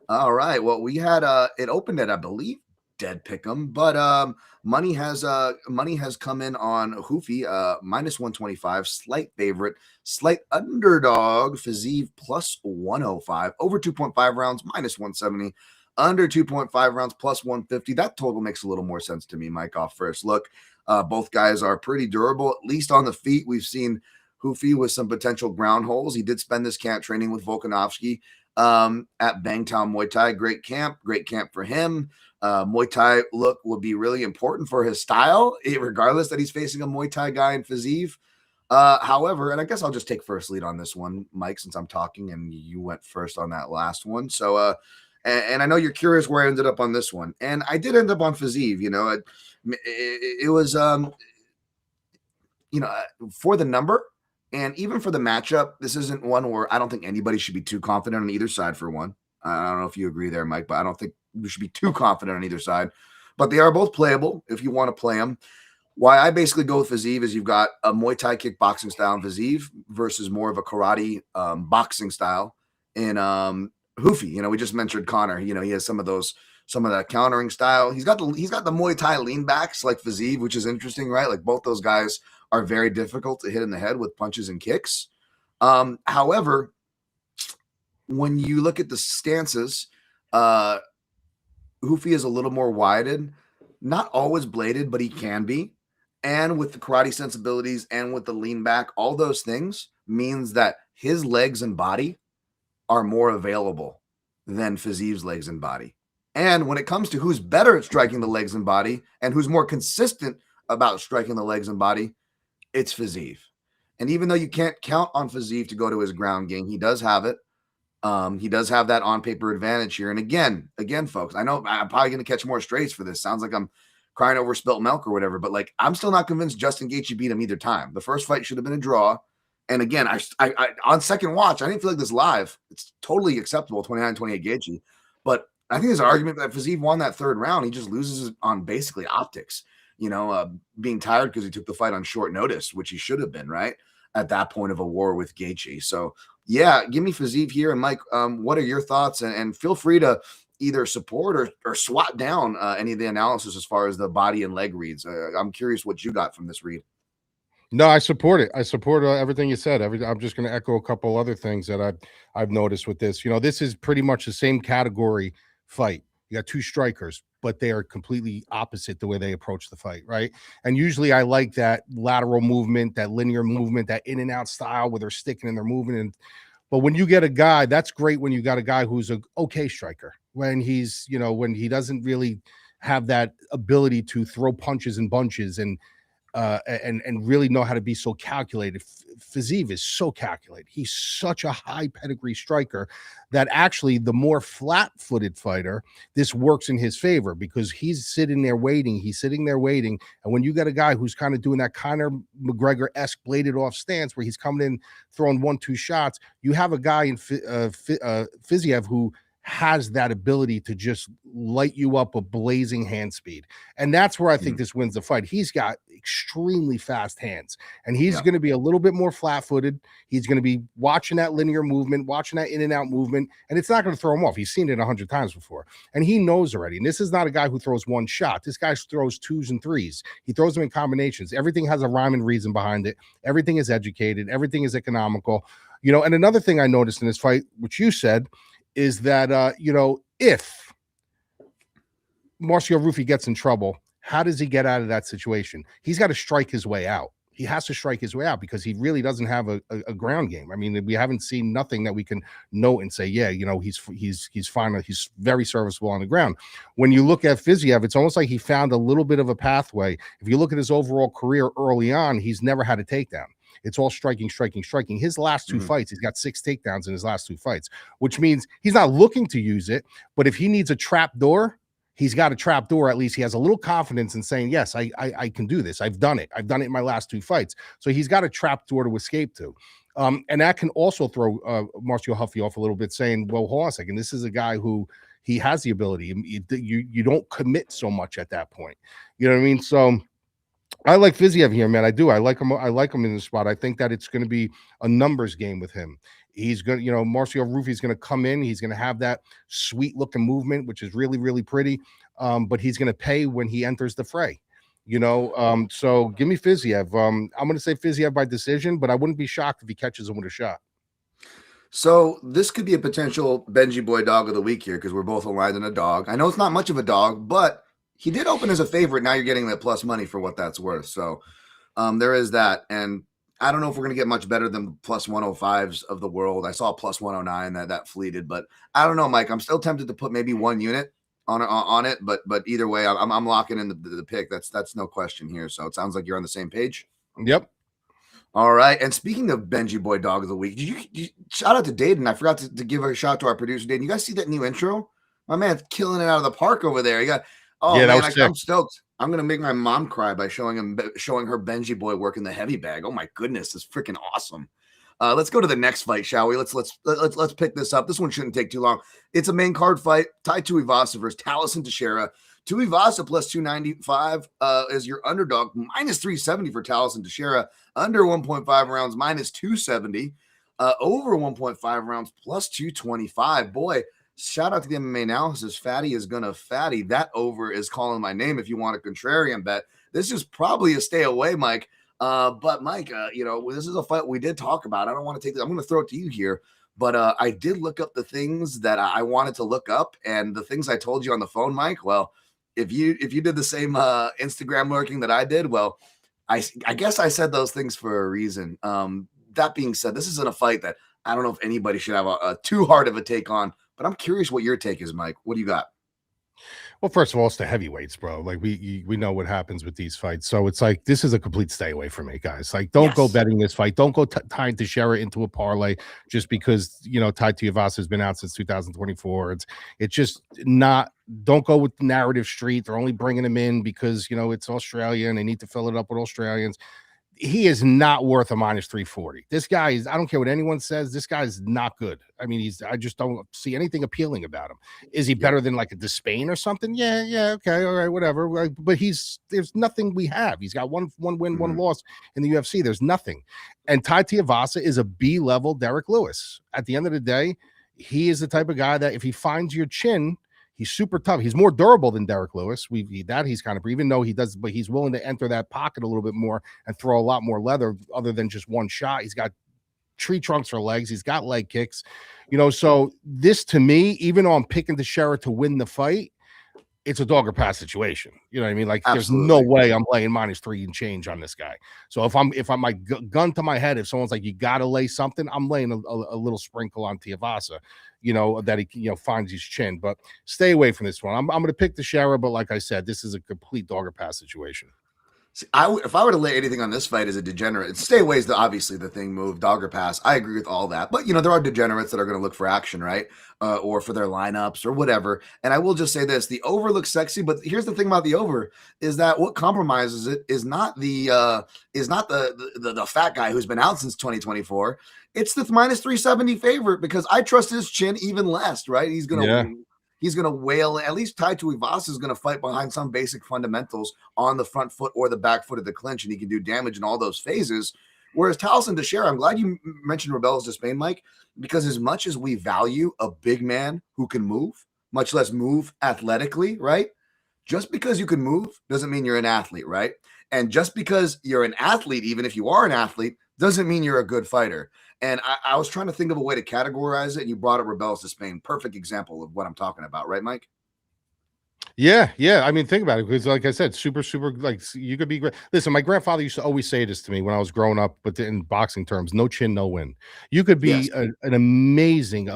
All right. Well, we had it opened at, I believe, dead pick'em, but money has come in on Ruffy, minus 125, slight favorite, slight underdog. Fiziev plus 105, over 2.5 rounds, minus 170, under 2.5 rounds, plus 150. That total makes a little more sense to me, Mike, off first look. Both guys are pretty durable, at least on the feet. We've seen Ruffy with some potential ground holes. He did spend this camp training with Volkanovski at Bangtown Muay Thai. Great camp for him. Muay Thai look would be really important for his style, regardless that he's facing a Muay Thai guy in Fiziev. However, and I guess I'll just take first lead on this one, Mike, since I'm talking and you went first on that last one. So, and I know you're curious where I ended up on this one, and I did end up on Fiziev. It was, for the number and even for the matchup, this isn't one where I don't think anybody should be too confident on either side for one. I don't know if you agree there, Mike, but I don't think we should be too confident on either side. But they are both playable if you want to play them. Why I basically go with Fiziev is you've got a Muay Thai kickboxing style in Fiziev versus more of a karate boxing style in Ruffy. You know, we just mentioned Connor. You know, he has some of that countering style. He's got the Muay Thai lean backs like Fiziev, which is interesting, right? Like both those guys are very difficult to hit in the head with punches and kicks. However, when you look at the stances, Ruffy is a little more wided, not always bladed, but he can be. And with the karate sensibilities and with the lean back, all those things means that his legs and body are more available than Fiziev's legs and body. And when it comes to who's better at striking the legs and body and who's more consistent about striking the legs and body, it's Fiziev. And even though you can't count on Fiziev to go to his ground game, he does have it. He does have that on paper advantage here. And again, folks, I know I'm probably going to catch more strays for this. Sounds like I'm crying over spilt milk or whatever, but like, I'm still not convinced Justin Gaethje beat him either time. The first fight should have been a draw. And again, I on second watch, I didn't feel like this live. It's totally acceptable, 29-28 Gaethje. But I think there's an argument that Fiziev won that third round. He just loses on basically optics, you know, being tired because he took the fight on short notice, which he should have been, right? At that point of a war with Gaethje. So yeah, give me Fiziev here. And Mike, what are your thoughts? And feel free to either support or swat down any of the analysis as far as the body and leg reads. I'm curious what you got from this read. No, I support it. I support everything you said. I'm just going to echo a couple other things that I've noticed with this. You know, this is pretty much the same category fight. You got two strikers, but they are completely opposite the way they approach the fight, right? And usually I like that lateral movement, that linear movement, that in and out style where they're sticking and they're moving. But when you get a guy, that's great when you got a guy who's an okay striker. When he's, you know, when he doesn't really have that ability to throw punches and bunches and really know how to be so calculated. Fiziev is so calculated. He's such a high pedigree striker that actually the more flat-footed fighter, this works in his favor because he's sitting there waiting. And when you got a guy who's kind of doing that Conor McGregor-esque bladed off stance where he's coming in, throwing 1-2 shots, you have a guy in Fiziev who has that ability to just light you up with blazing hand speed. And that's where I think this wins the fight. He's got extremely fast hands, and he's going to be a little bit more flat-footed. He's going to be watching that linear movement, watching that in and out movement, and it's not going to throw him off. He's seen it 100 times before, and he knows already. And this is not a guy who throws one shot. This guy throws 2s and 3s. He throws them in combinations. Everything has a rhyme and reason behind it. Everything is educated. Everything is economical. You know, and another thing I noticed in this fight, which you said, is that, you know, if Mauricio Ruffy gets in trouble, how does he get out of that situation? He's got to strike his way out. He has to strike his way out because he really doesn't have a ground game. I mean, we haven't seen nothing that we can note and say, yeah, you know, he's fine. He's very serviceable on the ground. When you look at Fiziev, it's almost like he found a little bit of a pathway. If you look at his overall career early on, he's never had a takedown. It's all striking. His last two fights, he's got 6 takedowns in his last 2 fights, which means he's not looking to use it. But if he needs a trap door, he's got a trap door. At least he has a little confidence in saying, yes, I can do this. I've done it. I've done it in my last 2 fights. So he's got a trap door to escape to. And that can also throw Mauricio Ruffy off a little bit, saying, well, hold on a second. This is a guy who he has the ability. You don't commit so much at that point. You know what I mean? So I like Fiziev here, man. I do. I like him in the spot. I think that it's going to be a numbers game with him. He's going to, you know, Mauricio Ruffy is going to come in. He's going to have that sweet looking movement, which is really, really pretty. But he's going to pay when he enters the fray, you know. So give me Fiziev. I'm going to say Fiziev by decision, but I wouldn't be shocked if he catches him with a shot. So this could be a potential Benji Boy dog of the week here because we're both aligned in a dog. I know it's not much of a dog, but he did open as a favorite. Now you're getting that plus money for what that's worth. So there is that. And I don't know if we're going to get much better than plus 105s of the world. I saw plus 109 that fleeted, but I don't know, Mike. I'm still tempted to put maybe 1 unit on it. But either way, I'm locking in the pick. That's no question here. So it sounds like you're on the same page. Yep. All right. And speaking of Benji Boy dog of the week, did you shout out to Dayton? I forgot to give a shout out to our producer, Dayton. You guys see that new intro? My man's killing it out of the park over there. You got I'm stoked. I'm gonna make my mom cry by showing her Benji Boy working the heavy bag. Oh my goodness, it's freaking awesome. Let's go to the next fight, shall we? Let's pick this up. This one shouldn't take too long. It's a main card fight. Tuivasa versus Tallison Teixeira. Tuivasa plus 295 is your underdog, minus 370 for Tallison Teixeira. Under 1.5 rounds, minus 270. Over 1.5 rounds, plus 225. Boy, shout out to the MMA analysis. Fatty is gonna fatty. That over is calling my name if you want a contrarian bet. This is probably a stay away, Mike. But Mike, this is a fight we did talk about. I don't want to take this. I'm going to throw it to you here. But I did look up the things that I wanted to look up, and the things I told you on the phone, Mike. Well, if you did the same Instagram lurking that I did, well, I guess I said those things for a reason. That being said, this isn't a fight that I don't know if anybody should have a too hard of a take on. But I'm curious what your take is, Mike. What do you got? Well, first of all, it's the heavyweights, bro. Like we know what happens with these fights, so it's like this is a complete stay away from me, guys. Like, don't go betting this fight. Don't go tying Teixeira into a parlay just because Tai Tuivasa has been out since 2024. It's just not. Don't go with the narrative street. They're only bringing him in because it's Australia and they need to fill it up with Australians. He is not worth a minus 340. This guy is, I don't care what anyone says, this guy is not good. I mean, I just don't see anything appealing about him. Is he better than like a Despain or something? Yeah, okay, all right, whatever. But there's nothing we have. He's got one win, one loss in the UFC. There's nothing. And Tai Tuivasa is a B-level Derek Lewis. At the end of the day, he is the type of guy that if he finds your chin, he's super tough. He's more durable than Derek Lewis. He's kind of, even though he does, but he's willing to enter that pocket a little bit more and throw a lot more leather other than just one shot. He's got tree trunks for legs. He's got leg kicks, so this to me, even though I'm picking Teixeira to win the fight, it's a dog or pass situation. You know what I mean? Like Absolutely. There's no way I'm laying minus 3 and change on this guy. So if I'm my gun to my head, if someone's like, you got to lay something, I'm laying a little sprinkle on Tuivasa, that he, finds his chin, but stay away from this one. I'm going to pick Teixeira, but like I said, this is a complete dog or pass situation. See, if I were to lay anything on this fight as a degenerate, stay away is obviously the thing move, dog or pass. I agree with all that. But, there are degenerates that are going to look for action, right? Or for their lineups or whatever. And I will just say this, the over looks sexy, but here's the thing about the over is that what compromises it is not the fat guy who's been out since 2024. It's the minus 370 favorite because I trust his chin even less, right? He's going to wail. At least Tai Tuivasa is going to fight behind some basic fundamentals on the front foot or the back foot of the clinch, and he can do damage in all those phases. Whereas Tallison Teixeira, I'm glad you mentioned Rebels Despain, Mike, because as much as we value a big man who can move, much less move athletically, right? Just because you can move doesn't mean you're an athlete, right? And just because you're an athlete, even if you are an athlete, doesn't mean you're a good fighter. And I was trying to think of a way to categorize it, and you brought up Rebels to Spain. Perfect example of what I'm talking about, right, Mike? Yeah. I mean, think about it, because like I said, super, like you could be great. Listen, my grandfather used to always say this to me when I was growing up, but in boxing terms, no chin, no win. You could be an amazing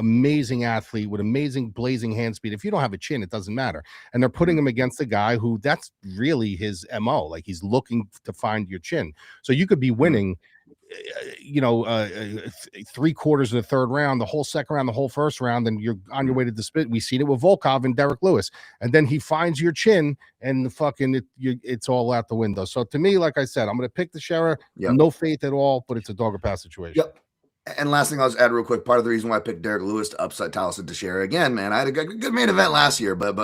athlete with amazing blazing hand speed. If you don't have a chin, it doesn't matter. And they're putting him against a guy who that's really his MO. Like he's looking to find your chin. So you could be winning 3/4 of the third round, the whole second round, the whole first round, and you're on your way to the spit. We seen it with Volkov and Derek Lewis, and then he finds your chin, and it's all out the window. So to me, like I said, I'm going to pick the Teixeira. No faith at all, but it's a dog or pass situation. Yep. And last thing I'll just add real quick, part of the reason why I picked Derek Lewis to upset Tallison Teixeira again, man, I had a good main event last year, but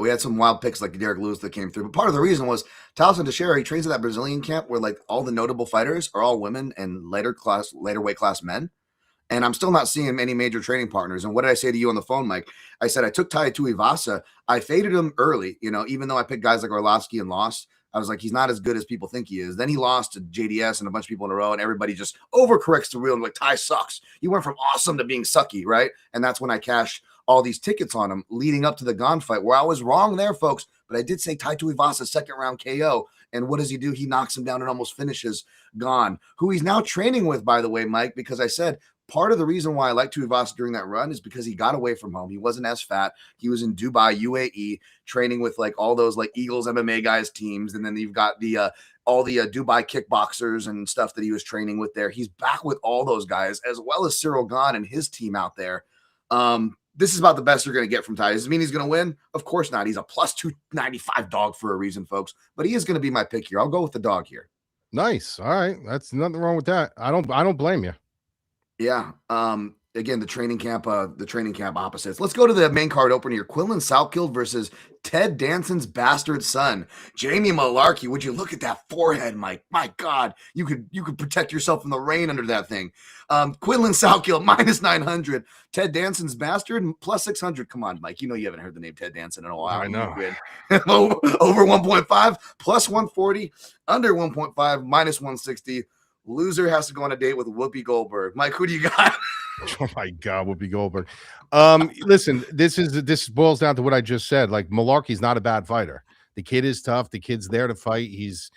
we had some wild picks like Derek Lewis that came through. But part of the reason was Tallison Teixeira, he trains at that Brazilian camp where like all the notable fighters are all women and later weight class men. And I'm still not seeing any major training partners. And what did I say to you on the phone, Mike? I said I took Tai Tuivasa. I faded him early, even though I picked guys like Arlovsky and lost. I was like, he's not as good as people think he is. Then he lost to JDS and a bunch of people in a row, and everybody just overcorrects the wheel and like, Tai sucks. He went from awesome to being sucky, right? And that's when I cashed all these tickets on him leading up to the Gaan fight, where I was wrong there, folks. But I did say Tai Tuivasa second round KO. And what does he do? He knocks him down and almost finishes Gaan, who he's now training with, by the way, Mike, because I said part of the reason why I like Tuivasa during that run is because he got away from home. He wasn't as fat. He was in Dubai, UAE, training with like all those like Eagles MMA guys teams. And then you've got the all the Dubai kickboxers and stuff that he was training with there. He's back with all those guys, as well as Cyril Gaan and his team out there. This is about the best you're going to get from Tai. Does it mean he's going to win? Of course not. He's a plus 295 dog for a reason, folks. But he is going to be my pick here. I'll go with the dog here. Nice. All right. That's nothing wrong with that. I don't blame you. Yeah. Again, the training camp opposites. Let's go to the main card opener here. Quillan Salkilld versus Ted Danson's bastard son, Jamie Mullarkey. Would you look at that forehead, Mike? My God, you could protect yourself from the rain under that thing. Quillan Salkilld minus 900. Ted Danson's bastard plus 600. Come on, Mike. You know you haven't heard the name Ted Danson in a while. I know. Over 1.5 plus 140, under 1.5 minus 160. Loser has to go on a date with Whoopi Goldberg. Mike, who do you got? Oh my God, Whoopi Goldberg. Listen, this boils down to what I just said. Like, Mullarkey's not a bad fighter. The kid is tough. The kid's there to fight. He's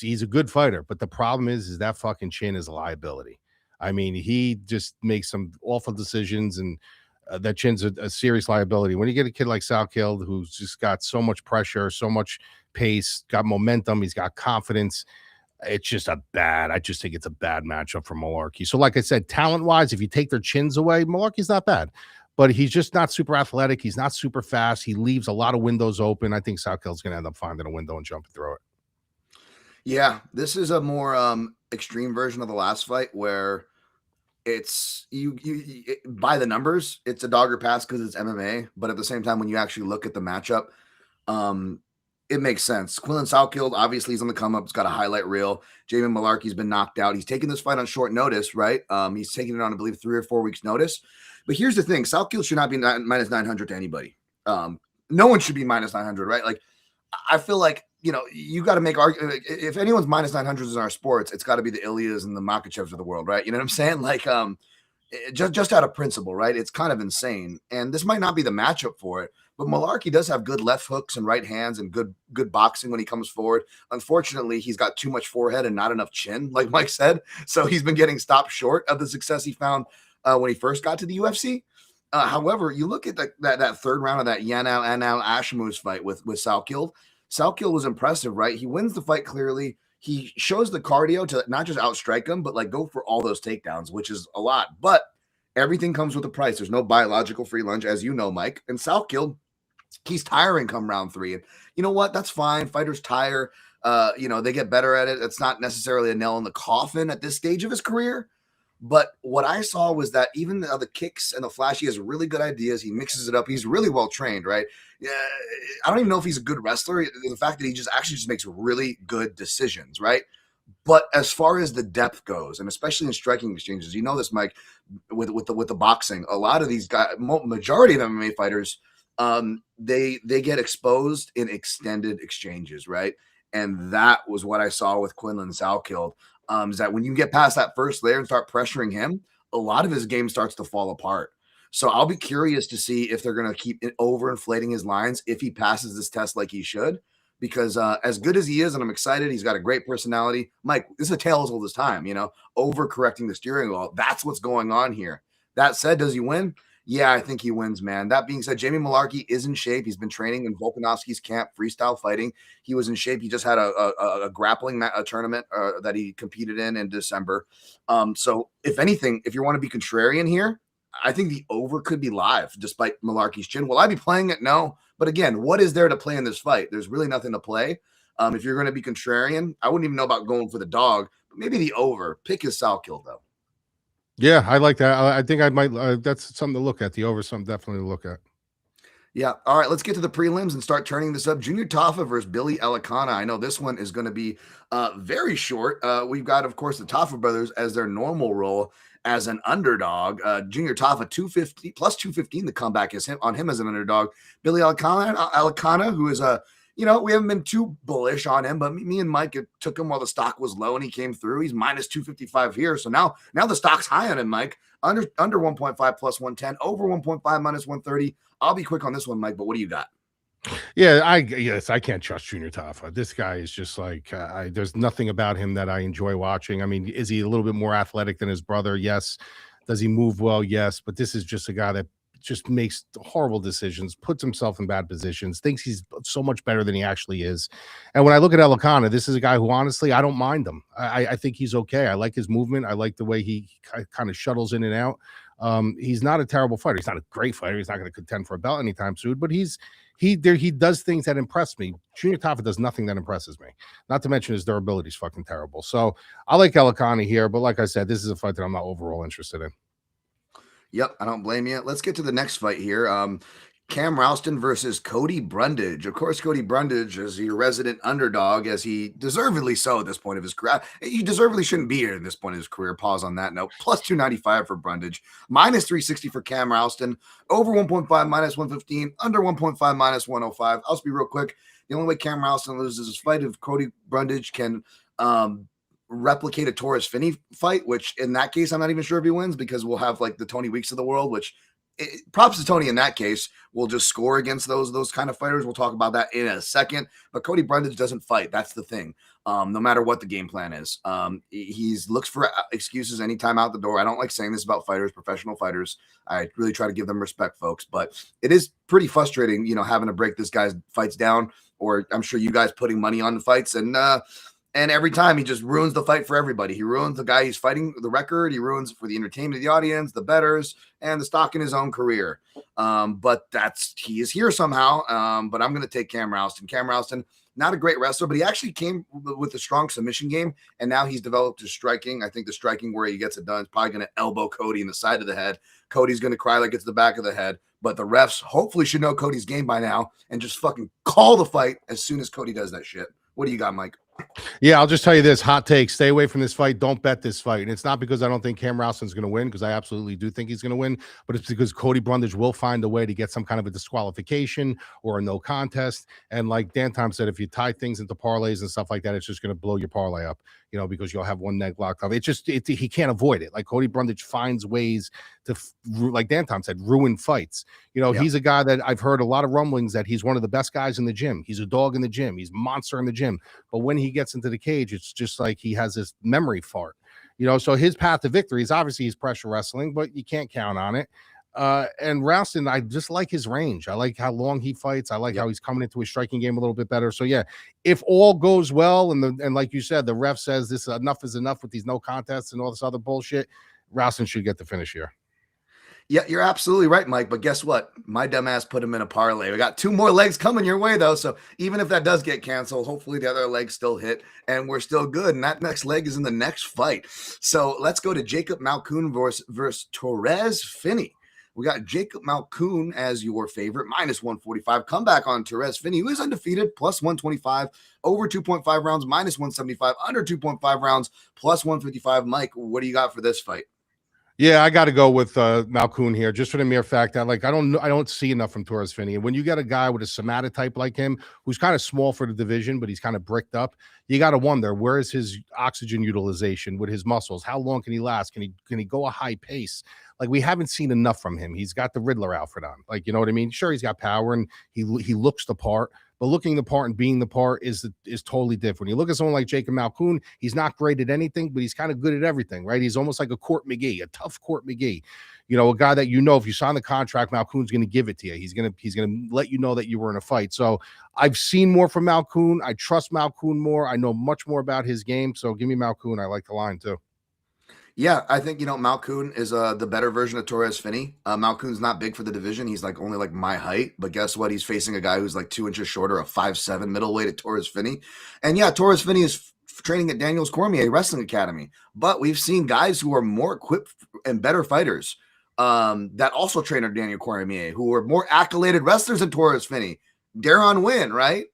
a good fighter. But the problem is that fucking chin is a liability. I mean, he just makes some awful decisions, and that chin's a serious liability. When you get a kid like Salkilld, who's just got so much pressure, so much pace, got momentum, he's got confidence. It's just I just think it's a bad matchup for Mullarkey. So, like I said, talent-wise, if you take their chins away, Mullarkey's not bad. But he's just not super athletic. He's not super fast. He leaves a lot of windows open. I think Salkild's going to end up finding a window and jumping through it. Yeah, this is a more extreme version of the last fight where it's by the numbers, it's a dog or pass because it's MMA. But at the same time, when you actually look at the matchup, it makes sense. Quillan Salkilld, obviously, he's on the come up. He's got a highlight reel. Jamie Mullarkey's been knocked out. He's taking this fight on short notice, right? He's taking it on, I believe, 3 or 4 weeks' notice. But here's the thing: Salkilld should not be minus 900 to anybody. No one should be minus 900, right? Like, I feel like, you got to make argument. If anyone's minus 900s in our sports, it's got to be the Ilya's and the Makhachevs of the world, right? You know what I'm saying? Like, just out of principle, right? It's kind of insane. And this might not be the matchup for it. But Mullarkey does have good left hooks and right hands and good boxing when he comes forward. Unfortunately, he's got too much forehead and not enough chin, like Mike said. So he's been getting stopped short of the success he found when he first got to the UFC. However, you look at that third round of that Yanal Anal Ashmus fight with Salkilld. Salkilld was impressive, right? He wins the fight clearly. He shows the cardio to not just outstrike him, but like go for all those takedowns, which is a lot. But everything comes with a price. There's no biological free lunch, as you know, Mike. And Salkilld, he's tiring come round 3. And you know what? That's fine. Fighters tire. They get better at it. It's not necessarily a nail in the coffin at this stage of his career. But what I saw was that even the kicks and the flash, he has really good ideas. He mixes it up. He's really well trained, right? Yeah, I don't even know if he's a good wrestler. The fact that he just makes really good decisions, right? But as far as the depth goes, and especially in striking exchanges, you know this, Mike, with the boxing, a lot of these guys, majority of MMA fighters, they get exposed in extended exchanges, right? And that was what I saw with Quillan Salkilld. Is that when you get past that first layer and start pressuring him, a lot of his game starts to fall apart. So I'll be curious to see if they're going to keep overinflating his lines if he passes this test like he should, because as good as he is, and I'm excited, he's got a great personality. Mike, this is a tale as old as time, overcorrecting the steering wheel. That's what's going on here. That said, does he win? Yeah, I think he wins, man. That being said, Jamie Mullarkey is in shape. He's been training in Volkanovski's camp, freestyle fighting. He was in shape. He just had a grappling tournament that he competed in December. So if anything, if you want to be contrarian here, I think the over could be live despite Mullarkey's chin. Will I be playing it? No. But again, what is there to play in this fight? There's really nothing to play. If you're going to be contrarian, I wouldn't even know about going for the dog, but maybe the over. Pick his Salkilld, though. Yeah, I like that. I think I might. That's something to look at. The over, something definitely to look at. Yeah. All right. Let's get to the prelims and start turning this up. Junior Tafa versus Billy Elekana. I know this one is going to be very short. We've got, of course, the Tafa brothers as their normal role as an underdog. Junior Tafa 250 plus 215. The comeback is on him as an underdog. Billy Elekana, who is we haven't been too bullish on him, but me and Mike took him while the stock was low and he came through. He's minus 255 here. So now the stock's high on him, Mike. Under 1.5 plus 110, over 1.5 minus 130. I'll be quick on this one, Mike, but what do you got? Yeah, I can't trust Junior Tafa. This guy is just like, there's nothing about him that I enjoy watching. I mean, is he a little bit more athletic than his brother? Yes. Does he move well? Yes. But this is just a guy that just makes horrible decisions, puts himself in bad positions, thinks he's so much better than he actually is. And when I look at Elekana, this is a guy who, honestly, I don't mind him. I think he's okay. I like his movement. I like the way he kind of shuttles in and out. He's not a terrible fighter. He's not a great fighter. He's not going to contend for a belt anytime soon, but he does things that impress me. Junior Tafa does nothing that impresses me. Not to mention his durability is fucking terrible. So I like Elekana here, but like I said, this is a fight that I'm not overall interested in. Yep, I don't blame you. Let's get to the next fight here. Cam Rowston versus Cody Brundage. Of course, Cody Brundage is your resident underdog, as he deservedly so at this point of his career. He deservedly shouldn't be here at this point of his career. Pause on that note. Plus 295 for Brundage, minus 360 for Cam Rowston, over 1.5 minus 115, under 1.5 minus 105. I'll just be real quick. The only way Cam Rowston loses this fight if Cody Brundage can replicate a Torrez Finney fight, which in that case, I'm not even sure if he wins, because we'll have like the Tony Weeks of the world, which props to Tony in that case. We'll just score against those kind of fighters. We'll talk about that in a second. But Cody Brundage doesn't fight. That's the thing. No matter what the game plan is, he's looks for excuses anytime out the door. I don't like saying this about fighters, professional fighters. I really try to give them respect, folks. But it is pretty frustrating, having to break this guy's fights down. Or I'm sure you guys putting money on the fights, and every time he just ruins the fight for everybody. He ruins the guy he's fighting, the record. He ruins for the entertainment of the audience, the bettors, and the stock in his own career. But he is here somehow. But I'm going to take Cam Rowston. Cam Rowston, not a great wrestler, but he actually came with a strong submission game, and now he's developed his striking. I think the striking where he gets it done is probably going to elbow Cody in the side of the head. Cody's going to cry like it's the back of the head. But the refs hopefully should know Cody's game by now and just fucking call the fight as soon as Cody does that shit. What do you got, Mike? Yeah, I'll just tell you this hot take: stay away from this fight. Don't bet this fight. And it's not because I don't think Cam Rowston's going to win, because I absolutely do think he's going to win, but it's because Cody Brundage will find a way to get some kind of a disqualification or a no contest. And like Dan Tom said, if you tie things into parlays and stuff like that, it's just going to blow your parlay up, because you'll have one neck locked up. He can't avoid it. Like, Cody Brundage finds ways to, like Dan Tom said, ruin fights. He's a guy that I've heard a lot of rumblings that he's one of the best guys in the gym. He's a dog in the gym. He's a monster in the gym. But when he gets into the cage, it's just like he has this memory fart. So his path to victory is obviously he's pressure wrestling, but you can't count on it. And Rowston, I just like his range. I like how long he fights. I like how he's coming into his striking game a little bit better. So yeah, if all goes well, and like you said, the ref says this enough is enough with these no contests and all this other bullshit, Rowston should get the finish here. Yeah, you're absolutely right, Mike. But guess what? My dumbass put him in a parlay. We got 2 more legs coming your way, though. So even if that does get canceled, hopefully the other leg still hit and we're still good. And that next leg is in the next fight. So let's go to Jacob Malkoun versus Torrez Finney. We got Jacob Malkoun as your favorite, minus 145. Comeback on Torrez Finney, who is undefeated, plus 125. Over 2.5 rounds, minus 175. Under 2.5 rounds, plus 155. Mike, what do you got for this fight? Yeah, I got to go with Malkoun here, just for the mere fact that I don't see enough from Torrez Finney. And when you got a guy with a somatotype like him, who's kind of small for the division, but he's kind of bricked up, you got to wonder, where is his oxygen utilization with his muscles? How long can he last? Can he go a high pace? Like, we haven't seen enough from him. He's got the Riddler outfit on. Like, you know what I mean? Sure, he's got power and he looks the part, but looking the part and being the part is totally different. You look at someone like Jacob Malkoun, he's not great at anything, but he's kind of good at everything, right? He's almost like a Court McGee, a tough Court McGee. A guy that if you sign the contract, Malkoun's going to give it to you. He's going to let you know that you were in a fight. So I've seen more from Malkoun. I trust Malkoun more. I know much more about his game. So give me Malkoun. I like the line too. Yeah, I think, Malkoun is the better version of Torrez Finney. Malkoun's not big for the division. He's only my height, but guess what? He's facing a guy who's 2 inches shorter, a 5'7" middleweight at Torrez Finney. And yeah, Torrez Finney is training at Daniels Cormier Wrestling Academy, but we've seen guys who are more equipped and better fighters that also train at Daniel Cormier, who are more accoladed wrestlers than Torrez Finney. Daron Wynn, right?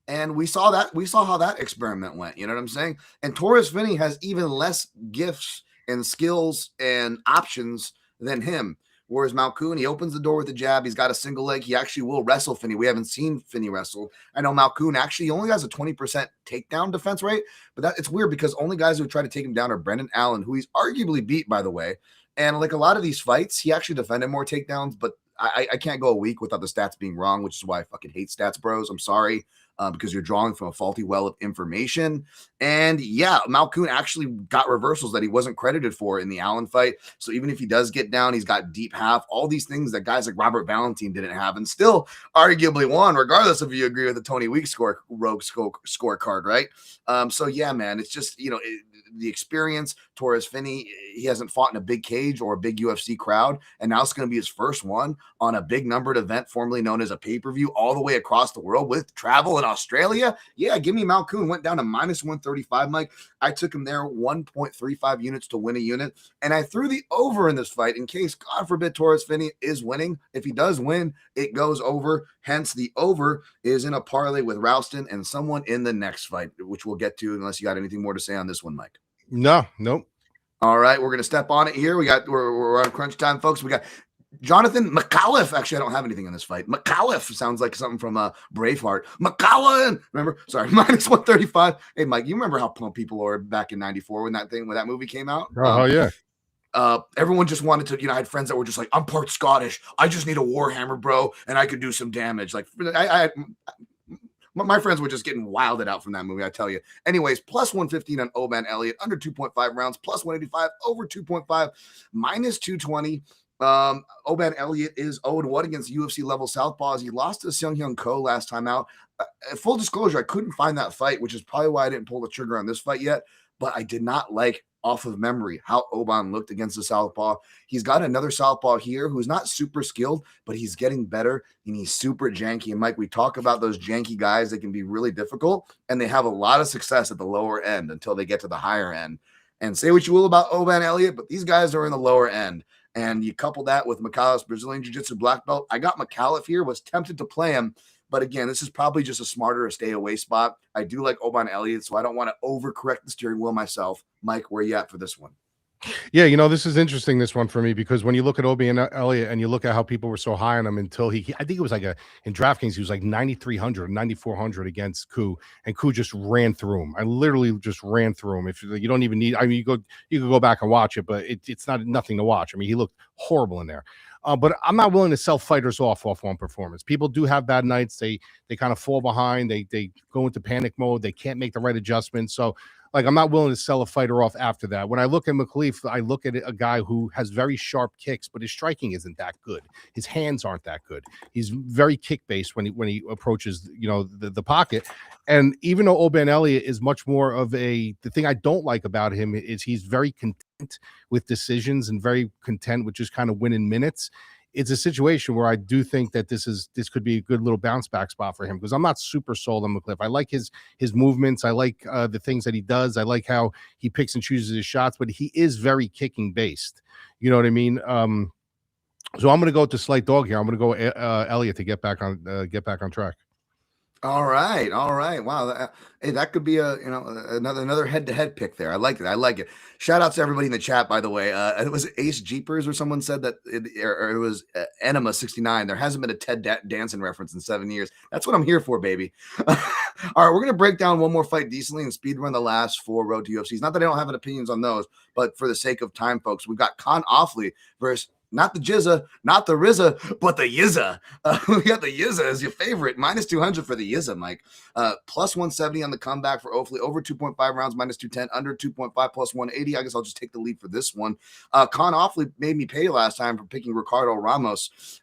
And we saw how that experiment went. You know what I'm saying? And Torrez Finney has even less gifts and skills and options than him. Whereas Malkoun, he opens the door with a jab. He's got a single leg. He actually will wrestle Finney. We haven't seen Finney wrestle. I know Malkoun actually only has a 20% takedown defense rate, but it's weird because only guys who try to take him down are Brendan Allen, who he's arguably beat, by the way. And a lot of these fights, he actually defended more takedowns, but I can't go a week without the stats being wrong, which is why I fucking hate stats bros. I'm sorry. because you're drawing from a faulty well of information. And yeah, Malkoun actually got reversals that he wasn't credited for in the Allen fight. So even if he does get down, he's got deep half, all these things that guys like Robert Valentin didn't have, and still arguably won, regardless if you agree with the Tony Weeks scorecard, right? So yeah, man, it's just, the experience. Torrez Finney, he hasn't fought in a big cage or a big UFC crowd, and now it's going to be his first one on a big numbered event, formerly known as a pay-per-view, all the way across the world with travel in Australia. Yeah, give me Malkoun. Went down to minus 135, Mike. I took him there 1.35 units to win a unit, and I threw the over in this fight in case, God forbid, Torrez Finney is winning. If he does win, it goes over. Hence, the over is in a parlay with Rowston and someone in the next fight, which we'll get to unless you got anything more to say on this one, Mike. Nope. All right, we're gonna step on it here. We're on crunch time, folks. We got Jonathan Micallef. Actually, I don't have anything in this fight. Micallef sounds like something from Braveheart. Micallef, remember? Sorry, minus 135. Hey, Mike, you remember how pumped people were back in '94 when that movie came out? Oh yeah. Everyone just wanted to, I had friends that were just like, I'm part Scottish. I just need a warhammer, bro, and I could do some damage. Like my friends were just getting wilded out from that movie, I tell you. Anyways, plus 115 on Oban Elliott, under 2.5 rounds, plus 185, over 2.5, minus 220. Oban Elliott is 0-1 against UFC level southpaws. He lost to Seung Hyun Ko last time out. Full disclosure, I couldn't find that fight, which is probably why I didn't pull the trigger on this fight yet, but I did not like, off of memory, how Oban looked against the southpaw. He's got another southpaw here who's not super skilled, but he's getting better, and he's super janky. And Mike, we talk about those janky guys that can be really difficult, and they have a lot of success at the lower end until they get to the higher end. And say what you will about Oban Elliott, but these guys are in the lower end. And you couple that with Micallef's Brazilian Jiu-Jitsu black belt. I got Micallef here, was tempted to play him, but again, this is probably just a smarter stay away spot. I do like Oban Elliott, so I don't want to overcorrect the steering wheel myself. Mike, where you at for this one? Yeah, this is interesting, this one for me, because when you look at Oban Elliott and you look at how people were so high on him until he I think it was like in DraftKings, he was like 9,300, 9,400 against Ku, and Ku just ran through him. I literally just ran through him. If you don't even need, you could go back and watch it, but it's nothing to watch. I mean, he looked horrible in there. But I'm not willing to sell fighters off one performance. People do have bad nights. They kind of fall behind. They go into panic mode. They can't make the right adjustments. So, I'm not willing to sell a fighter off after that. When I look at Micallef, I look at a guy who has very sharp kicks, but his striking isn't that good. His hands aren't that good. He's very kick-based when he approaches, the pocket. And even though Oban Elliott is much more of the thing I don't like about him is he's very content with decisions and very content with just kind of winning minutes. It's a situation where I do think that this could be a good little bounce back spot for him, because I'm not super sold on Micallef. I like his movements. I like the things that he does. I like how he picks and chooses his shots, but he is very kicking based. You know what I mean? So I'm going to go to slight dog here. I'm going to go Elliott to get back on track. All right. Wow, that could be another head-to-head pick there. I like it. Shout out to everybody in the chat, by the way. It was Ace Jeepers or someone said that it was Enema 69. There hasn't been a Ted Danson reference in 7 years. That's what I'm here for, baby. All right, we're gonna break down one more fight decently and speed run the last 4 Road to UFCs. Not that I don't have opinions on those, but for the sake of time, folks, we've got Kaan Ofli versus not the Jizza, not the Rizza, but the Yizha. We got the Yizha as your favorite. Minus 200 for the Yizha, Mike. Plus 170 on the comeback for Ofli. Over 2.5 rounds, minus 210. Under 2.5, plus 180. I guess I'll just take the lead for this one. Kaan Ofli made me pay last time for picking Ricardo Ramos.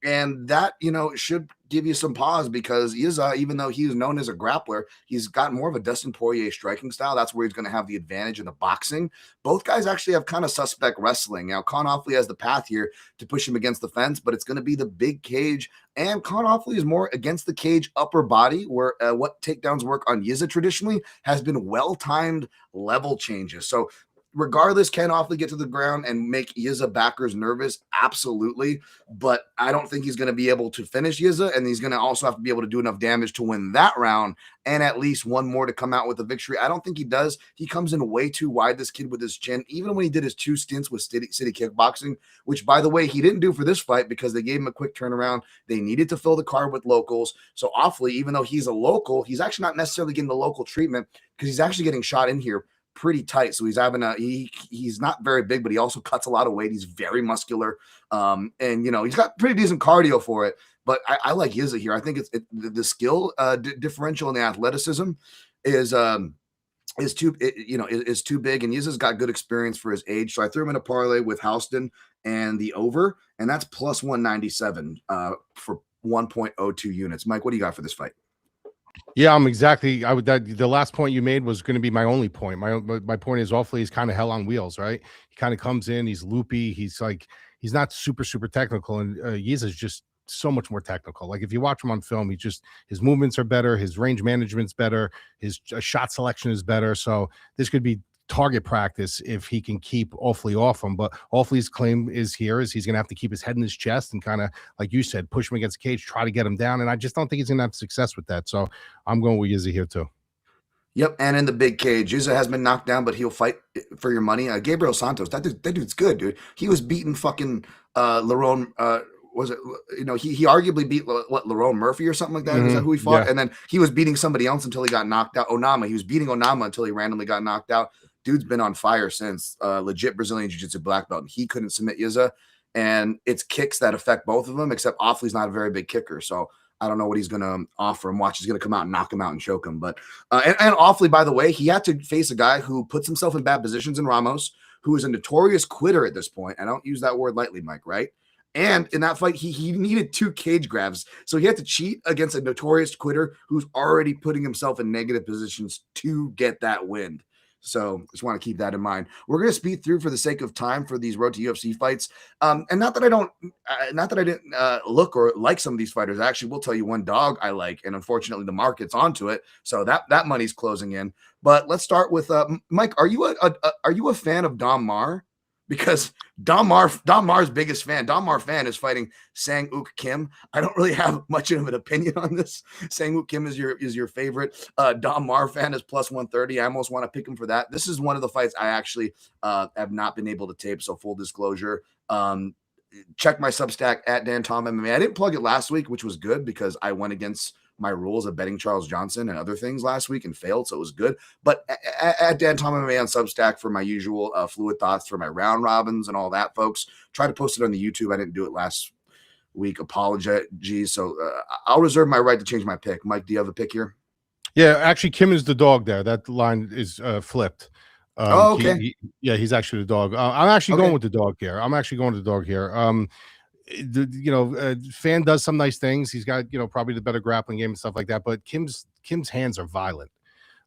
And that, should give you some pause, because Yizha, even though he is known as a grappler, he's got more of a Dustin Poirier striking style. That's where he's going to have the advantage in the boxing. Both guys actually have kind of suspect wrestling. Now, Kaan Ofli has the path here to push him against the fence, but it's going to be the big cage. And Kaan Ofli is more against the cage upper body, where what takedowns work on Yizha traditionally has been well-timed level changes. So regardless, can Ofli get to the ground and make Yizha backers nervous? Absolutely. But I don't think he's going to be able to finish Yizha, and he's going to also have to be able to do enough damage to win that round and at least one more to come out with a victory. I don't think he does. He comes in way too wide, this kid, with his chin, even when he did his 2 stints with City Kickboxing, which, by the way, he didn't do for this fight because they gave him a quick turnaround. They needed to fill the card with locals. So Ofli, even though he's a local, he's actually not necessarily getting the local treatment, because he's actually getting shot in here pretty tight. So he's having he's not very big, but he also cuts a lot of weight. He's very muscular. And he's got pretty decent cardio for it. but I like Yizha here. I think the skill differential and the athleticism is is too big, and Yizha's got good experience for his age. So I threw him in a parlay with Houston and the over, and that's plus 197 for 1.02 units. Mike, what do you got for this fight? Yeah, I'm exactly. The last point you made was going to be my only point. My point is, Ofli is kind of hell on wheels, right? He kind of comes in, he's loopy, he's not super technical, and Yizha is just so much more technical. Like if you watch him on film, his movements are better, his range management's better, his shot selection is better. So this could be target practice if he can keep Ofli off him. But Ofli's claim is he's going to have to keep his head in his chest and kind of, like you said, push him against the cage, try to get him down. And I just don't think he's going to have success with that. So I'm going with Yizha here too. Yep, and in the big cage, Yizha has been knocked down, but he'll fight for your money. Gabriel Santos, that dude's good, dude. He was beating fucking Lerone. Was it, he arguably beat Lerone Murphy or something like that? Mm-hmm. Is that who he fought? Yeah. And then he was beating somebody else until he got knocked out. Onama. He was beating Onama until he randomly got knocked out. Dude's been on fire since. Legit Brazilian Jiu-Jitsu black belt. And he couldn't submit Yizha. And it's kicks that affect both of them, except Ofli's not a very big kicker. So I don't know what he's going to offer him. Watch, he's going to come out and knock him out and choke him. But and Ofli, by the way, he had to face a guy who puts himself in bad positions in Ramos, who is a notorious quitter at this point. I don't use that word lightly, Mike, right? And in that fight, he needed 2 cage grabs. So he had to cheat against a notorious quitter who's already putting himself in negative positions to get that win. So just want to keep that in mind. We're going to speed through for the sake of time for these road to UFC fights. And not that I didn't look or like some of these fighters. I actually will tell you one dog I like, and unfortunately the market's onto it. So that money's closing in. But let's start with Mike. Are you a fan of Dom Mar? Because Dom Mar's biggest fan. Dom Mar fan is fighting Sangwook Kim. I don't really have much of an opinion on this. Sangwook Kim is your favorite. Dom Mar fan is plus 130. I almost want to pick him for that. This is one of the fights I actually have not been able to tape. So full disclosure, check my Substack at Dan Tom MMA. I didn't plug it last week, which was good because I went against my rules of betting Charles Johnson and other things last week and failed, so it was good. But at Dan Tom MMA on Substack for my usual fluid thoughts for my round robins and all that, folks. Try to post it on the YouTube. I didn't do it last week. Apologies. So I'll reserve my right to change my pick. Mike, do you have a pick here? Yeah, actually, Kim is the dog there. That line is flipped. Okay. He's actually the dog. I'm actually going with the dog here. Fan does some nice things. He's got, probably the better grappling game and stuff like that. But Kim's hands are violent.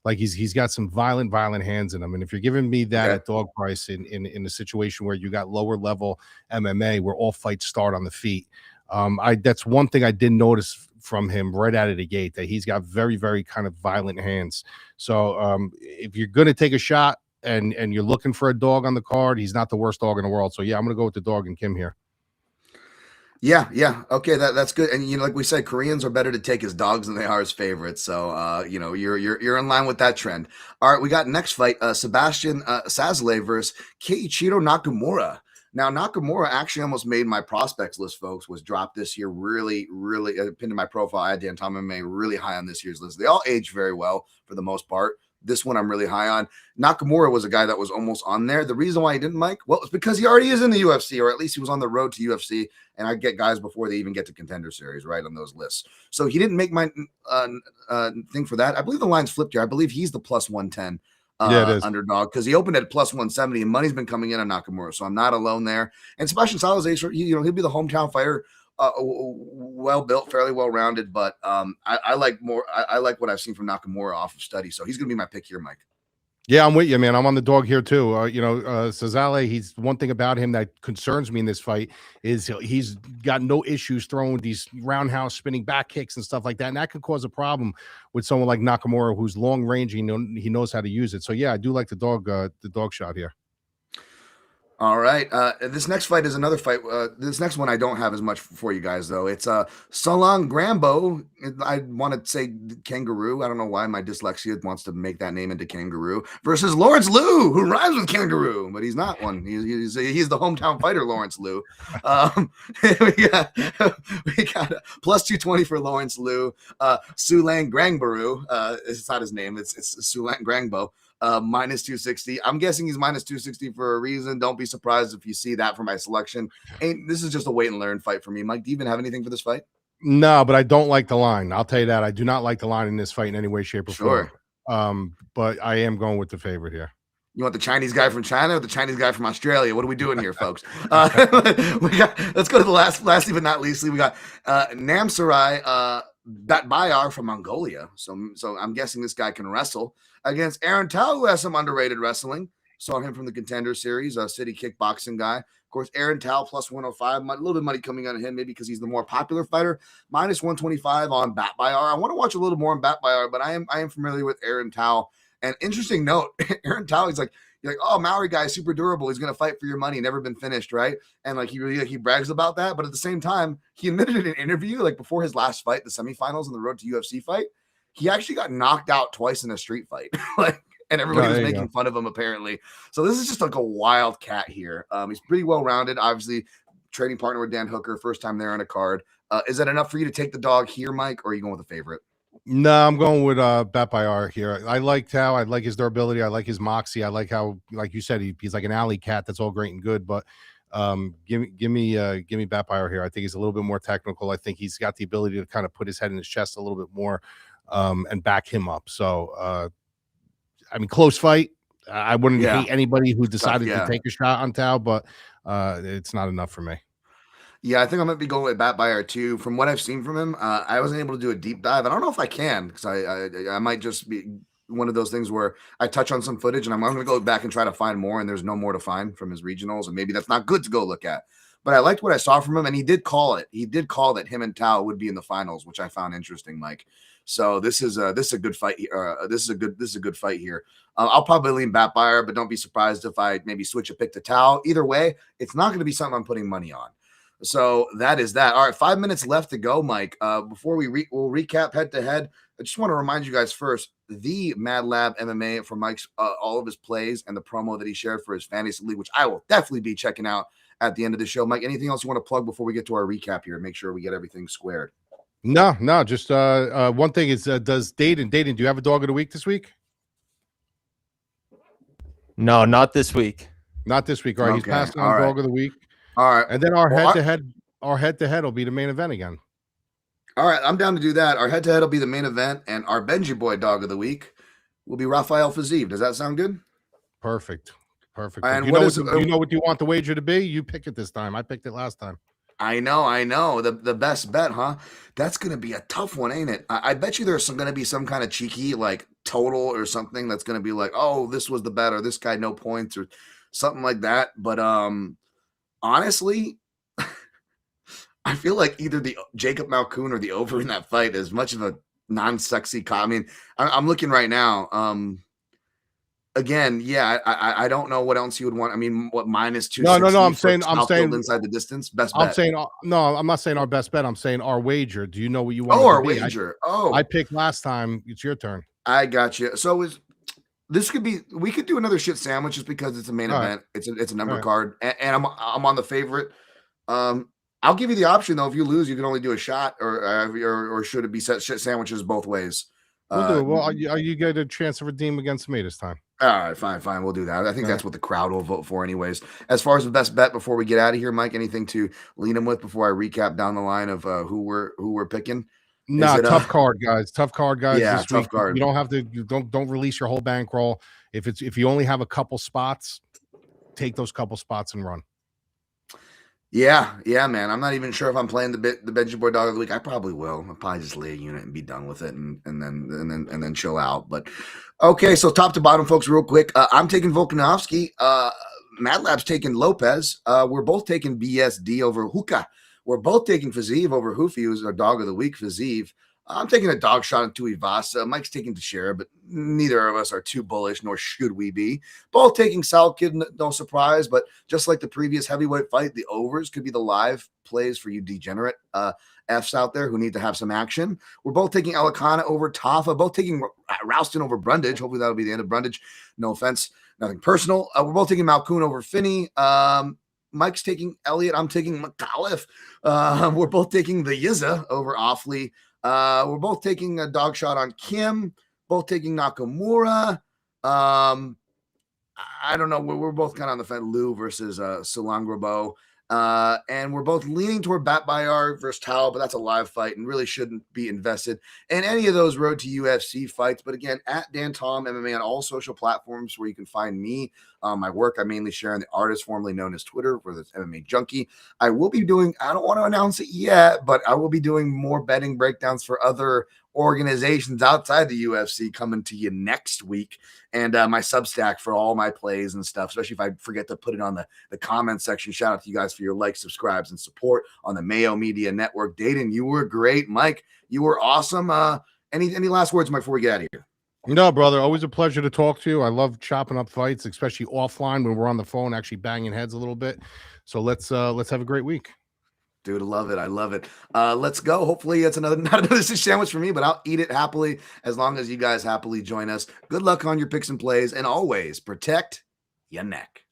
Like he's got some violent hands in him. And if you're giving me that at dog price in a situation where you got lower level MMA where all fights start on the feet, that's one thing I did notice from him right out of the gate, that he's got very, very kind of violent hands. So if you're going to take a shot and you're looking for a dog on the card, he's not the worst dog in the world. So yeah, I'm going to go with the dog and Kim here. Yeah. Okay, that's good. And like we said, Koreans are better to take as dogs than they are as favorites. So you're in line with that trend. All right, we got next fight, Sebastian Sazle versus Keiichiro Nakamura. Now, Nakamura actually almost made my prospects list, folks, was dropped this year. Really, really pinned to my profile. I had Dan Tom MMA really high on this year's list. They all age very well for the most part. This one I'm really high on. Nakamura was a guy that was almost on there. The reason why he didn't, Mike, well, it's because he already is in the UFC, or at least he was on the road to UFC, and I get guys before they even get to Contender Series, right, on those lists. So he didn't make my thing for that. I believe the line's flipped here. I believe he's the plus 110 underdog because he opened at plus 170, and money's been coming in on Nakamura, so I'm not alone there. And Sebastian Salazar, he'll be the hometown fighter. Well built, fairly well rounded, but I like more. I like what I've seen from Nakamura off of study, so he's gonna be my pick here, Mike. Yeah, I'm with you, man. I'm on the dog here too. Sazale, he's one thing about him that concerns me in this fight is he's got no issues throwing these roundhouse spinning back kicks and stuff like that, and that could cause a problem with someone like Nakamura who's long range. He knows how to use it. So yeah, I do like the dog shot here. All right. This next fight is another fight. This next one I don't have as much for you guys, though. It's Solong Grambo. I want to say Kangaroo. I don't know why my dyslexia wants to make that name into Kangaroo. Versus Lawrence Lui, who rhymes with Kangaroo, but he's not one. He's the hometown fighter, Lawrence Lui. We got plus 220 for Lawrence Lui. Sulang Grangbaru. It's not his name. It's Sulang Grangbo. Minus 260. I'm guessing he's minus 260 for a reason. Don't be surprised if you see that for my selection. And this is just a wait and learn fight for me. Mike, do you even have anything for this fight? No, but I don't like the line. I'll tell you that. I do not like the line in this fight in any way, shape, or Sure. form. But I am going with the favorite here. You want the Chinese guy from China or the Chinese guy from Australia? What are we doing here, folks? Let's go to the lastly but not leastly. We got Namsarai Batbayar from Mongolia. So I'm guessing this guy can wrestle against Aaron Tao, who has some underrated wrestling. Saw him from the Contender Series, a city kickboxing guy. Of course, Aaron Tao plus 105. A little bit of money coming out of him, maybe because he's the more popular fighter. Minus 125 on Batbayar. I want to watch a little more on Batbayar, but I am familiar with Aaron Tao. And interesting note, Aaron Tao, he's like, oh, Maori guy, super durable. He's going to fight for your money. Never been finished, right? And like he brags about that. But at the same time, he admitted in an interview, like before his last fight, the semifinals on the road to UFC fight, he actually got knocked out twice in a street fight. And everybody was making fun of him apparently. So this is just like a wild cat here. He's pretty well rounded. Obviously, trading partner with Dan Hooker, first time there on a card. Is that enough for you to take the dog here, Mike, or are you going with a favorite? No, I'm going with Batbayar here. I like Tao. I like his durability. I like his moxie. I like how, like you said, he's like an alley cat. That's all great and good, but give me Batbayar here. I think he's a little bit more technical. I think he's got the ability to kind of put his head in his chest a little bit more and back him up. So I mean, close fight. I wouldn't hate anybody who decided to take a shot on Tao, but it's not enough for me. Yeah, I think I might be going with Batbayar too. From what I've seen from him, I wasn't able to do a deep dive. I don't know if I can because I might just be one of those things where I touch on some footage and I'm going to go back and try to find more, and there's no more to find from his regionals, and maybe that's not good to go look at. But I liked what I saw from him, and he did call it. He did call that him and Tao would be in the finals, which I found interesting, Mike. So this is a good fight. This is a good fight here. I'll probably lean Batbayar, but don't be surprised if I maybe switch a pick to Tao. Either way, it's not going to be something I'm putting money on. So that is that. All right, 5 minutes left to go, Mike. Before we'll recap head to head, I just want to remind you guys first, the Mad Lab MMA for Mike's all of his plays and the promo that he shared for his fantasy league, which I will definitely be checking out at the end of the show. Mike, anything else you want to plug before we get to our recap here? Make sure we get everything squared. No, just one thing is, does Dayton, do you have a dog of the week this week? No, not this week. Not this week. All right, he's passing on dog of the week. All right. And then our head-to-head will be the main event again. All right, I'm down to do that. Our head-to-head will be the main event, and our Benji Boy dog of the week will be Rafael Fiziev. Does that sound good? Perfect. And you know what you want the wager to be? You pick it this time. I picked it last time. I know. The best bet, huh? That's going to be a tough one, ain't it? I bet you there's going to be some kind of cheeky, like, total or something that's going to be like, oh, this was the bet, or this guy no points, or something like that. But honestly, I feel like either the Jacob Malkoun or the over in that fight is much of a non-sexy I mean, I'm looking right now. Again, yeah, I don't know what else you would want. I mean, what -2? No. I'm saying inside the distance. Best bet. I'm saying no. I'm not saying our best bet. I'm saying our wager. Do you know what you want? Oh, our wager. I picked last time. It's your turn. I got you. So this could be? We could do another shit sandwich just because it's a main event. Right. It's a number card, and I'm on the favorite. I'll give you the option though. If you lose, you can only do a shot, or should it be set shit sandwiches both ways? We'll do it. Well, you get a chance to redeem against me this time. All right, fine. We'll do that. I think that's what the crowd will vote for anyways. As far as the best bet before we get out of here, Mike, anything to lean them with before I recap down the line of who we're picking? Tough card, guys. Tough card, guys. Yeah, tough card. You don't have to. Don't release your whole bankroll. If you only have a couple spots, take those couple spots and run. Yeah, man. I'm not even sure if I'm playing the Benji Boy Dog of the Week. I probably will. I'll probably just lay a unit and be done with it, and then chill out. But okay, so top to bottom, folks, real quick. I'm taking Volkanovski. Mad Lab's taking Lopez. We're both taking BSD over Hookah. We're both taking Fiziev over Ruffy, who's our Dog of the Week. Fiziev. I'm taking a dog shot on Tuivasa. Mike's taking Teixeira, but neither of us are too bullish, nor should we be. Both taking Salkilld, no surprise, but just like the previous heavyweight fight, the overs could be the live plays for you degenerate Fs out there who need to have some action. We're both taking Elekana over Tafa, both taking Rowston over Brundage. Hopefully that'll be the end of Brundage. No offense, nothing personal. We're both taking Malkoun over Finney. Mike's taking Elliott. I'm taking Micallef. We're both taking the Yizha over Ofli. We're both taking a dog shot on Kim, both taking Nakamura. I don't know. We're both kind of on the fence. Lou versus Salangrabo. And we're both leaning toward Bat Bayar versus Tal, but that's a live fight and really shouldn't be invested in any of those road to UFC fights. But again, at Dan Tom MMA on all social platforms where you can find me. My work, I mainly share on the artist formerly known as Twitter, where there's MMA Junkie. I will be doing, I don't want to announce it yet, but I will be doing more betting breakdowns for other organizations outside the UFC coming to you next week. And my Substack for all my plays and stuff, especially if I forget to put it on the comment section. Shout out to you guys for your likes, subscribes, and support on the Mayo Media Network. Dayton, you were great. Mike, you were awesome. Any last words, Mike, before we get out of here? No, brother. Always a pleasure to talk to you. I love chopping up fights, especially offline when we're on the phone, actually banging heads a little bit. So let's have a great week. Dude, I love it. I love it. Let's go. Hopefully it's not another sandwich for me, but I'll eat it happily as long as you guys happily join us. Good luck on your picks and plays, and always protect your neck.